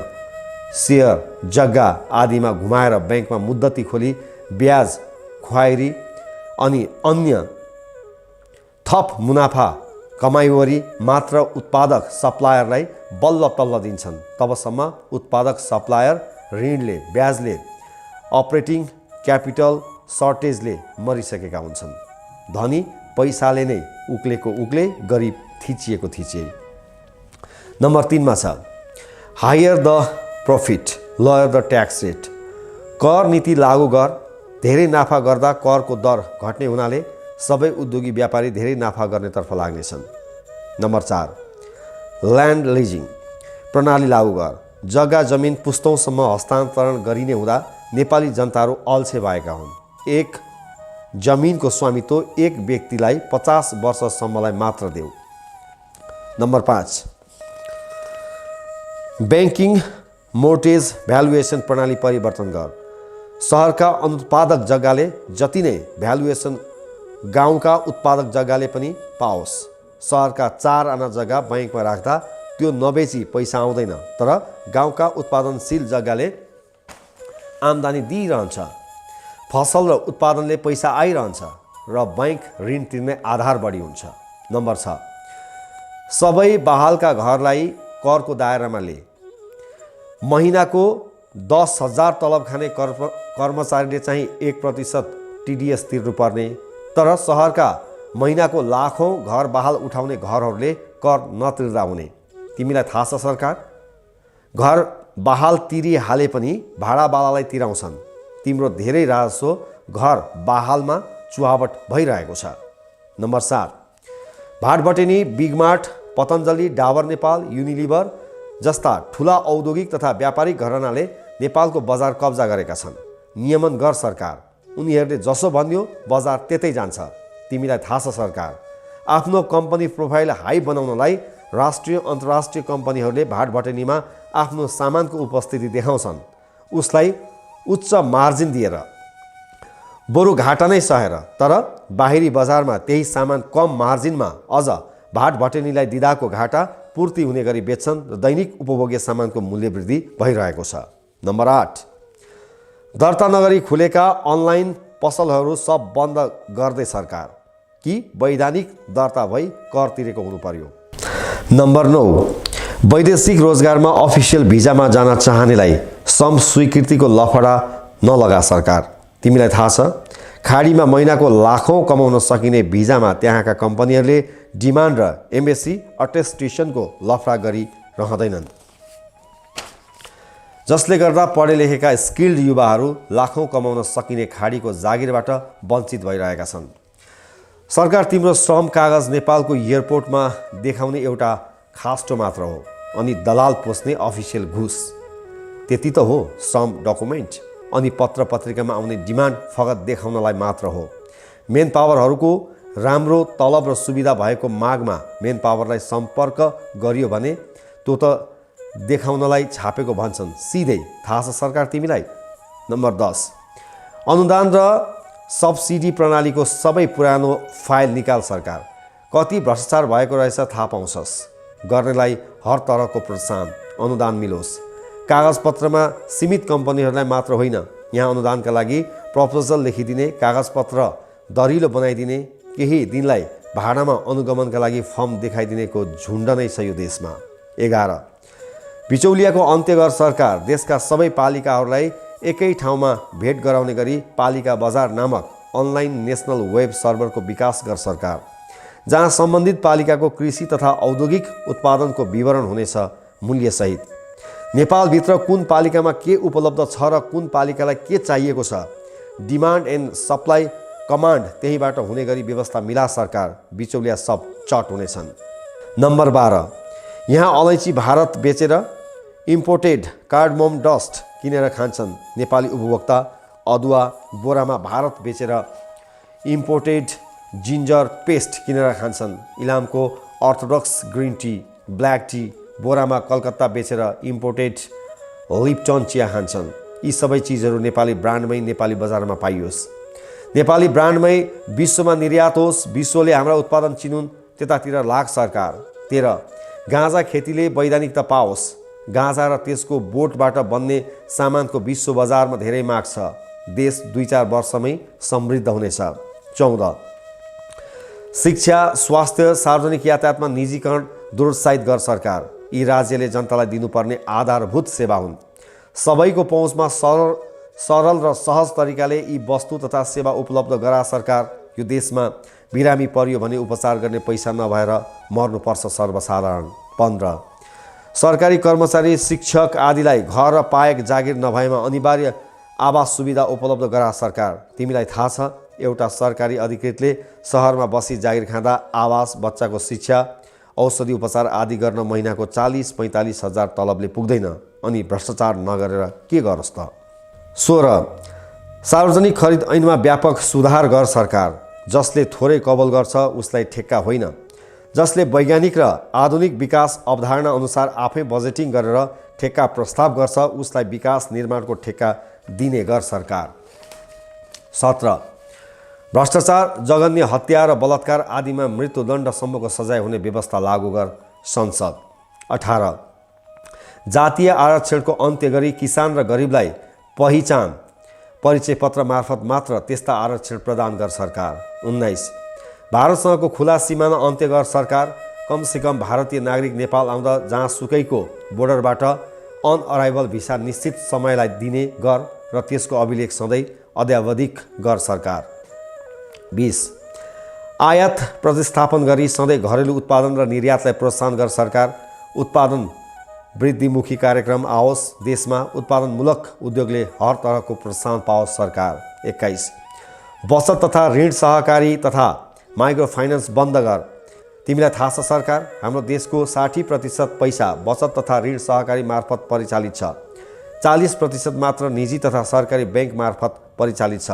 सेयर, जग्गा आदिमा घुमाएर ब्याङ्कमा मुद्दती खोली ब्याज खुवाइरी अनि अन्य थप मुनाफा कमाइवरी मात्र उत्पादक सप्लायरलाई बल्ल तल्ल दिन्छन्। तबसम्म उत्पादक सप्लायर ऋणले, ब्याजले, अपरेटिङ क्यापिटल सर्टेजले मरिसकेका हुन्छन्। धनी पैसाले नै उक्लेको उक्ले, गरिब थिचिएको थिचिए। नम्बर 3 मा छ, higher the profit, lower the tax rate. कर नीति लागू गर। धेरै नाफा गर्दा करको दर घट्ने हुनाले सबै उद्योगी व्यापारी धेरै नाफा गर्नेतर्फ लाग्नेछन्। नम्बर 4, ल्यान्ड लिजिङ प्रणाली लागू गर। जग्गा जमिन पुस्तौँसम्म हस्तान्तरण गरिने हुँदा नेपाली जनताहरू अल्छे भएका हुन्। एक जमिनको स्वामित्व एक व्यक्तिलाई 50 वर्षसम्मलाई मात्र देऊ। नम्बर 5, ब्याङ्किङ मोर्टेज भ्यालुएसन प्रणाली परिवर्तन गर। सहरका अनुत्पादक जग्गाले जति नै भ्यालुएसन गाउँका उत्पादक जग्गाले पनि पाओस्। सहरका 4 आना जग्गा बैङ्कमा राख्दा त्यो नबेची पैसा आउँदैन, तर गाउँका उत्पादनशील जग्गाले आम्दानी दिइरहन्छ। फसल र उत्पादनले पैसा आइरहन्छ र बैङ्क ऋण तिर्ने आधार बढी हुन्छ। नम्बर 6, सबै बहालका घरलाई करको दायरामा लिए। महिनाको 10,000 तलब खाने कर्मचारीले चाहिँ 1% TDS तिर्नुपर्ने, तर सहरका महिनाको लाखौँ घर बहाल उठाउने घरहरूले कर नतिर्दा हुने। तिमीलाई थाहा छ सरकार, घर बहाल तिरिहाले पनि भाडावालालाई तिराउँछन्। तिम्रो धेरै राजस्व घर बहालमा चुहावट भइरहेको छ। नम्बर 7, भाटबटेनी, बिगमार्ट, पतञ्जली, डाबर नेपाल, युनिलिभर जस्ता ठुला औद्योगिक तथा व्यापारिक घरानाले नेपालको बजार कब्जा गरेका छन्। नियमन गर सरकार, उनीहरूले जसो भन्यो बजार त्यतै जान्छ। तिमीलाई थाहा छ सरकार, आफ्नो कम्पनी प्रोफाइल हाई बनाउनलाई राष्ट्रिय अन्तर्राष्ट्रिय कम्पनीहरूले भाटबटेनीमा आफ्नो सामानको उपस्थिति देखाउँछन्। उसलाई उच्च मार्जिन दिएर, बरु घाटा नै सहेर, तर बाहिरी बजारमा त्यही सामान कम मार्जिनमा अझ भाटबटेनीलाई दिँदाको घाटा पूर्ति हुने गरी बेच्छन् र दैनिक उपभोग्य सामानको मूल्य वृद्धि भइरहेको छ। नम्बर 8, दर्ता नगरी खुलेका अनलाइन पसलहरू सब बन्द गर्दै सरकार कि वैधानिक दर्ता भई कर तिरेको हुनु पर्यो। नम्बर 9, वैदेशिक रोजगारमा अफिसियल भिजामा जान चाहनेलाई सम स्वीकृतिको लफडा नलगा सरकार। तिमीलाई थाहा छ, खाडीमा महिनाको लाखौँ कमाउन सकिने भिजामा त्यहाँका कम्पनीहरूले डिमान्ड र एम्बेसी अटेस्टेसनको लफडा गरी रहँदैनन्, जसले गर्दा पढे लेखेका स्किल्ड युवाहरू लाखौँ कमाउन सकिने खाडीको जागिरबाट वञ्चित भइरहेका छन्। सरकार, तिम्रो श्रम कागज नेपालको एयरपोर्टमा देखाउने एउटा खास्टो मात्र हो, अनि दलाल पोस्ने अफिसियल घुस त्यति त हो श्रम डकुमेन्ट, अनि पत्र पत्रिकामा आउने डिमान्ड फगत देखाउनलाई मात्र हो। मेन पावरहरूको राम्रो तलब र सुविधा भएको मागमा मेन पावरलाई सम्पर्क गरियो भने त्यो त देखाउनलाई छापेको भन्छन् सिधै। थाहा छ सरकार तिमीलाई। नम्बर 10, अनुदान र सब्सिडी प्रणालीको सबै पुरानो फाइल निकाल सरकार। कति भ्रष्टाचार भएको रहेछ थाहा पाउँछस्। गर्नेलाई हर तरहको प्रोत्साहन अनुदान मिलोस्। कागजपत्रमा सीमित कम्पनीहरूलाई मात्र होइन, यहाँ अनुदानका लागि प्रपोजल लेखिदिने, कागजपत्र दरिलो बनाइदिने, केही दिनलाई भाडामा अनुगमनका लागि फर्म देखाइदिनेको झुन्ड नै छ यो देशमा। 11, बिचौलियाको अन्त्य गर सरकार। देशका सबै पालिकाहरूलाई एकै ठाउँमा भेट गराउने गरी पालिका बजार नामक अनलाइन नेसनल वेब सर्भरको विकास गर सरकार, जहाँ सम्बन्धित पालिकाको कृषि तथा औद्योगिक उत्पादनको विवरण हुनेछ मूल्यसहित। नेपालभित्र कुन पालिकामा के उपलब्ध छ र कुन पालिकालाई के चाहिएको छ, डिमान्ड एन्ड सप्लाई कमान्ड त्यहीँबाट हुने गरी व्यवस्था मिला सरकार। बिचौलिया सब चट हुनेछन्। नम्बर 12, यहाँ अलैँची भारत बेचेर इम्पोर्टेड कार्डमोम डस्ट किनेर खान्छन् नेपाली उपभोक्ता। अदुवा बोरामा भारत बेचेर इम्पोर्टेड जिन्जर पेस्ट किनेर खान्छन्। इलामको orthodox green tea, black tea बोरामा कलकत्ता बेचेर इम्पोर्टेड लिप्टन चिया खान्छन्। यी सबै चिजहरू नेपाली ब्रान्डमै नेपाली बजारमा पाइयोस्, नेपाली ब्रान्डमै विश्वमा निर्यात होस्, विश्वले हाम्रा उत्पादन चिनुन्, त्यतातिर लाग सरकार। 13, गाँजा खेतीले वैधानिकता पाओस्। गाँजा र त्यसको बोटबाट बन्ने सामानको विश्व बजारमा धेरै माग छ। देश 2-4 वर्षमै समृद्ध हुनेछ। 14, शिक्षा, स्वास्थ्य, सार्वजनिक यातायातमा निजीकरण दुरुत्साहित गर सरकार। यी राज्यले जनतालाई दिनुपर्ने आधारभूत सेवा हुन्। सबैको पहुँचमा सरल र सहज तरिकाले यी वस्तु तथा सेवा उपलब्ध गरा सरकार। यो देशमा बिरामी पर्यो भने उपचार गर्ने पैसा नभएर मर्नुपर्छ सर्वसाधारण। 15, सरकारी कर्मचारी, शिक्षक आदिलाई घर र पाएक जागिर नभएमा अनिवार्य आवास सुविधा उपलब्ध गरा सरकार। तिमीलाई थाहा छ एउटा सरकारी अधिकृतले सहरमा बसी जागिर खाँदा आवास, बच्चाको शिक्षा, औषधि उपचार आदि गर्न महिनाको 40-45 हजार तलबले पुग्दैन अनि भ्रष्टाचार नगरेर के गरोस् त। 16 सार्वजनिक खरिद ऐनमा व्यापक सुधार गर सरकार। जसले थोरै कबल गर्छ उसलाई ठेक्का होइन। जसले वैज्ञानिक र आधुनिक विकास अवधारणा अनुसार आफै बजेटिङ गरेर ठेक्का प्रस्ताव गर्छ उसलाई विकास निर्माणको ठेक्का दिने गर सरकार। 17 भ्रष्टाचार, जघन्य हत्या र बलात्कार आदिमा मृत्युदण्डसम्मको सजाय हुने व्यवस्था लागू गर संसद। 18 जातीय आरक्षणको अन्त्य गरी किसान र गरिबलाई पहिचान परिचय पत्र मार्फत मात्र त्यस्ता आरक्षण प्रदान गर सरकार। 19 भारतसँगको खुला सिमाना अन्त्य गर सरकार। कमसेकम भारतीय नागरिक नेपाल आउँदा जहाँसुकैको बोर्डरबाट अन अराइभल भिसा निश्चित समयलाई दिने गर र त्यसको अभिलेख सधैँ अद्यावधिक गर सरकार। 20 आयात प्रतिस्थापन गरी सधैँ घरेलु उत्पादन र निर्यातलाई प्रोत्साहन गर सरकार। उत्पादन वृद्धिमुखी कार्यक्रम आओस्, देशमा उत्पादनमूलक उद्योगले हर तरहको प्रोत्साहन पाओस् सरकार। 21 बचत तथा ऋण सहकारी तथा माइक्रो फाइनेन्स बन्द गर। तिमीलाई थाहा छ सरकार, हाम्रो देशको 60% पैसा बचत तथा ऋण सहकारी मार्फत परिचालित छ। 40% मात्र निजी तथा सरकारी बैंक मार्फत परिचालित छ।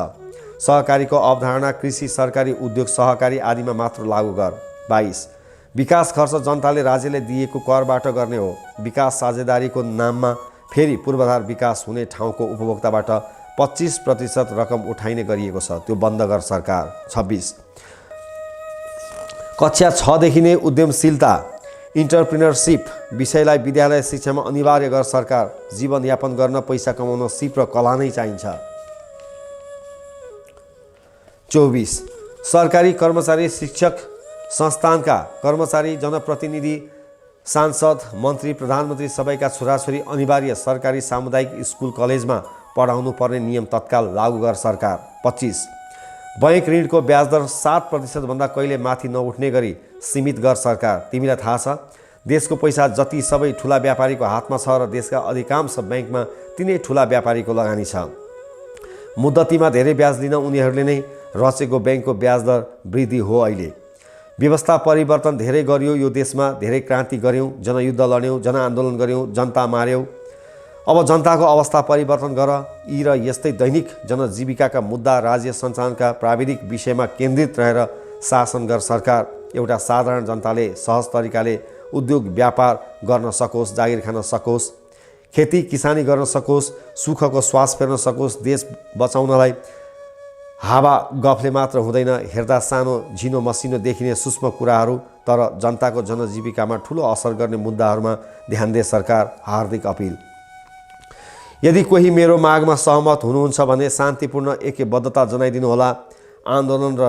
सहकारीको अवधारणा कृषि, सरकारी उद्योग, सहकारी आदिमा मात्र लागू गर। 22 विकास खर्च जनताले राज्यले दिएको करबाट गर्ने हो। विकास साझेदारीको नाममा फेरि पूर्वाधार विकास हुने ठाउँको उपभोक्ताबाट 25% रकम उठाइने गरिएको छ, त्यो बन्द गर सरकार। 26 कक्षा 6 देखि नै उद्यमशीलता इन्टरप्रिनरसिप विषयलाई विद्यालय शिक्षामा अनिवार्य गर सरकार। जीवनयापन गर्न पैसा कमाउन सिप र कला नै चाहिन्छ। 24 सरकारी कर्मचारी, शिक्षक संस्थानका कर्मचारी, जनप्रतिनिधि, सांसद, मन्त्री, प्रधानमन्त्री सबैका छोराछोरी अनिवार्य सरकारी सामुदायिक स्कुल कलेजमा पढाउनु पर्ने नियम तत्काल लागू गर सरकार। 25 बैंक ऋणको ब्याजदर 7% भन्दा कहिले माथि नउठ्ने गरी सीमित गर सरकार। तिमीलाई थाहा छ देशको पैसा जति सबै ठुला व्यापारीको हातमा छ र देशका अधिकांश बैंकमा तिनै ठुला व्यापारीको लगानी छ। मुद्दतीमा धेरै ब्याज लिन उनीहरूले नै रचेको बैंकको ब्याजदर वृद्धि हो। अहिले व्यवस्था परिवर्तन धेरै गरियो, यो देशमा धेरै क्रान्ति गऱ्यौँ, जनयुद्ध लड्यौँ, जनआन्दोलन गऱ्यौँ, जनता मार्यौँ। अब जनताको अवस्था परिवर्तन गर। यी र यस्तै दैनिक जनजीविकाका मुद्दा, राज्य सञ्चालनका प्राविधिक विषयमा केन्द्रित रहेर शासन गर सरकार। एउटा साधारण जनताले सहज तरिकाले उद्योग व्यापार गर्न सकोस्, जागिर खान सकोस्, खेती किसानी गर्न सकोस्, सुखको श्वास फेर्न सकोस्। देश बचाउनलाई हावा गफले मात्र हुँदैन, हेर्दा सानो झिनो मसिनो देखिने सूक्ष्म कुराहरू तर जनताको जनजीविकामा ठुलो असर गर्ने मुद्दाहरूमा ध्यान दे सरकार। हार्दिक अपिल। यदि कोही मेरो मागमा सहमत हुनुहुन्छ भने शान्तिपूर्ण ऐक्यबद्धता जनाइदिनुहोला। आन्दोलन र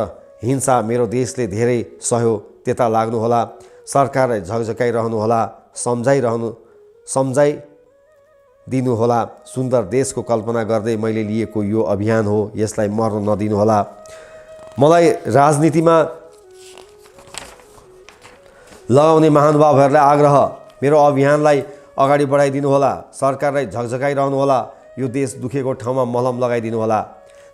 हिंसा मेरो देशले धेरै सहयो, त्यता लाग्नुहोला। सरकारलाई झकझकाइरहनुहोला, सम्झाइदिनुहोला। सुन्दर देशको कल्पना गर्दै मैले लिएको यो अभियान हो, यसलाई मर्न नदिनुहोला। मलाई राजनीतिमा लगाउने महानुभावहरूलाई आग्रह, मेरो अभियानलाई अगाडि बढाइदिनुहोला। सरकारलाई झकझकाइरहनुहोला, यो देश दुखेको ठाउँमा मलम लगाइदिनुहोला।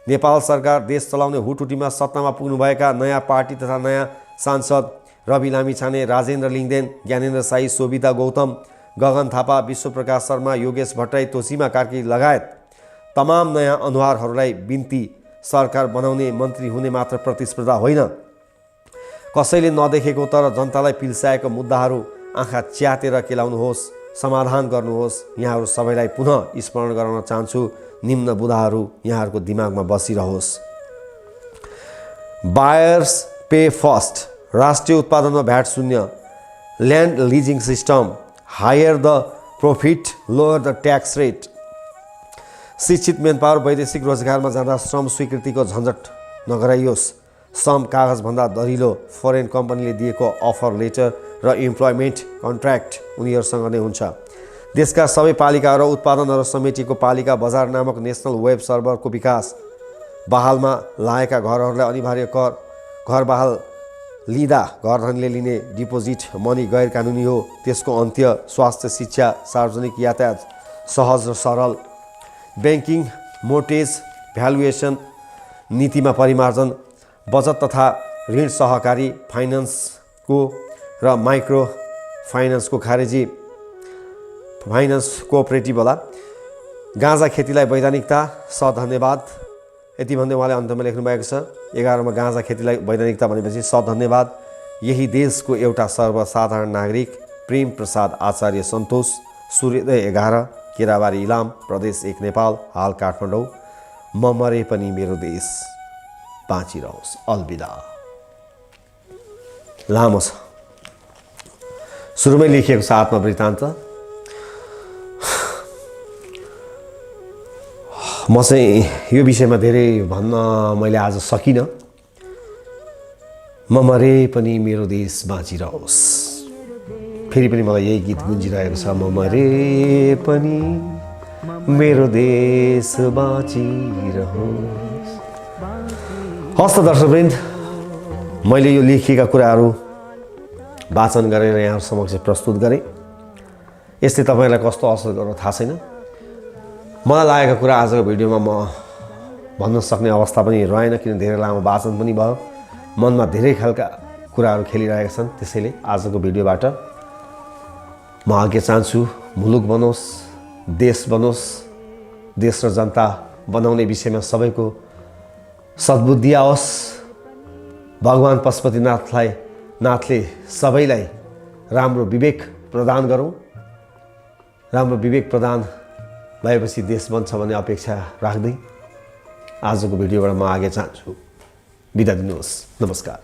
नेपाल सरकार देश चलाउने हुटुटीमा सत्तामा पुग्नुभएका नयाँ पार्टी तथा नयाँ सांसद रवि लामिछाने, राजेन्द्र लिङदेन, ज्ञानेन्द्र साई, शोभिता गौतम, गगन थापा, विश्वप्रकाश शर्मा, योगेश भट्टराई, तोसीमा कार्की लगायत तमाम नयाँ अनुहारहरूलाई बिन्ती, सरकार बनाउने, मन्त्री हुने मात्र प्रतिस्पर्धा होइन, कसैले नदेखेको तर जनतालाई पिल्साएको मुद्दाहरू आँखा च्यातेर केलाउनुहोस्, समाधान गर्नुहोस्। यहाँहरू सबैलाई पुनः स्मरण गराउन चाहन्छु, निम्न बुँदाहरू यहाँहरूको दिमागमा बसिरहोस्। बायर्स पे फर्स्ट, राष्ट्रिय उत्पादनमा भ्याट शून्य, land leasing system, higher the profit, lower the tax rate. शिक्षित मेनपावर वैदेशिक रोजगारमा जाँदा श्रम स्वीकृतिको झन्झट नगराइयोस्। श्रम कागजभन्दा दरिलो फरेन कम्पनीले दिएको अफर लेटर र इम्प्लोइमेन्ट कन्ट्र्याक्ट उनीहरूसँग नै हुन्छ। देशका सबै पालिकाहरू र उत्पादनहरू समेटिएको पालिका बजार नामक नेसनल वेब सर्भरको विकास। बहालमा लागेका घरहरूलाई अनिवार्य कर। घर बहाल लिँदा घरधनीले लिने डिपोजिट मनी गैर कानुनी हो, त्यसको अन्त्य। स्वास्थ्य, शिक्षा, सार्वजनिक यातायात सहज र सरल। ब्याङ्किङ, मोर्टेज, भ्यालुएसन, नीतिमा परिमार्जन, बचत तथा ऋण सहकारी फाइनेन्सको र माइक्रो फाइनेन्सको खारेजी, फाइनेन्स कोअपरेटिभ होला। गाँजा खेतीलाई वैधानिकता, धन्यवाद, यति भन्दै उहाँले अन्तमा लेख्नु भएको छ। 11 गाँजा खेतीलाई वैधानिकता भनेपछि धन्यवाद। यही देशको एउटा सर्वसाधारण नागरिक प्रेम प्रसाद आचार्य, सन्तोष, सूर्योदय 11, केराबारी इलाम, प्रदेश 1 नेपाल, हाल काठमाडौँ। म मरे पनि मेरो देश बाँचिरहोस्। अलविदा। लामो छ, सुरुमै लेखिएको छ आत्मवृत्तान्त। म चाहिँ यो विषयमा धेरै भन्न मैले आज सकिनँ। म मरे पनि मेरो देश बाँचिरहोस्। फेरि पनि मलाई यही गीत गुन्जिरहेको छ, म मरे पनि मेरो देश बाँचिरहोस्। हस्त दर्शकवृन्द, मैले यो लेखिएका कुराहरू वाचन गरेर यहाँ समक्ष प्रस्तुत गरेँ। यसले तपाईँलाई कस्तो असर गर्छ थाहा छैन। मलाई लागेको कुरा आजको भिडियोमा म भन्न सक्ने अवस्था पनि रहेन, किन धेरै लामो वाचन पनि भयो। मनमा धेरै खालका कुराहरू खेलिरहेका छन्। त्यसैले आजको भिडियोबाट म आज्ञा चाहन्छु, मुलुक बनोस्, देश बनोस्, देश र जनता बनाउने विषयमा सबैको सद्बुद्धि आओस्। भगवान् पशुपतिनाथले सबैलाई राम्रो विवेक प्रदान गरौँ। राम्रो विवेक प्रदान भएपछि देश बन्छ भन्ने अपेक्षा राख्दै आजको भिडियोबाट म आगे चाहन्छु। बिदा दिनुहोस्। नमस्कार।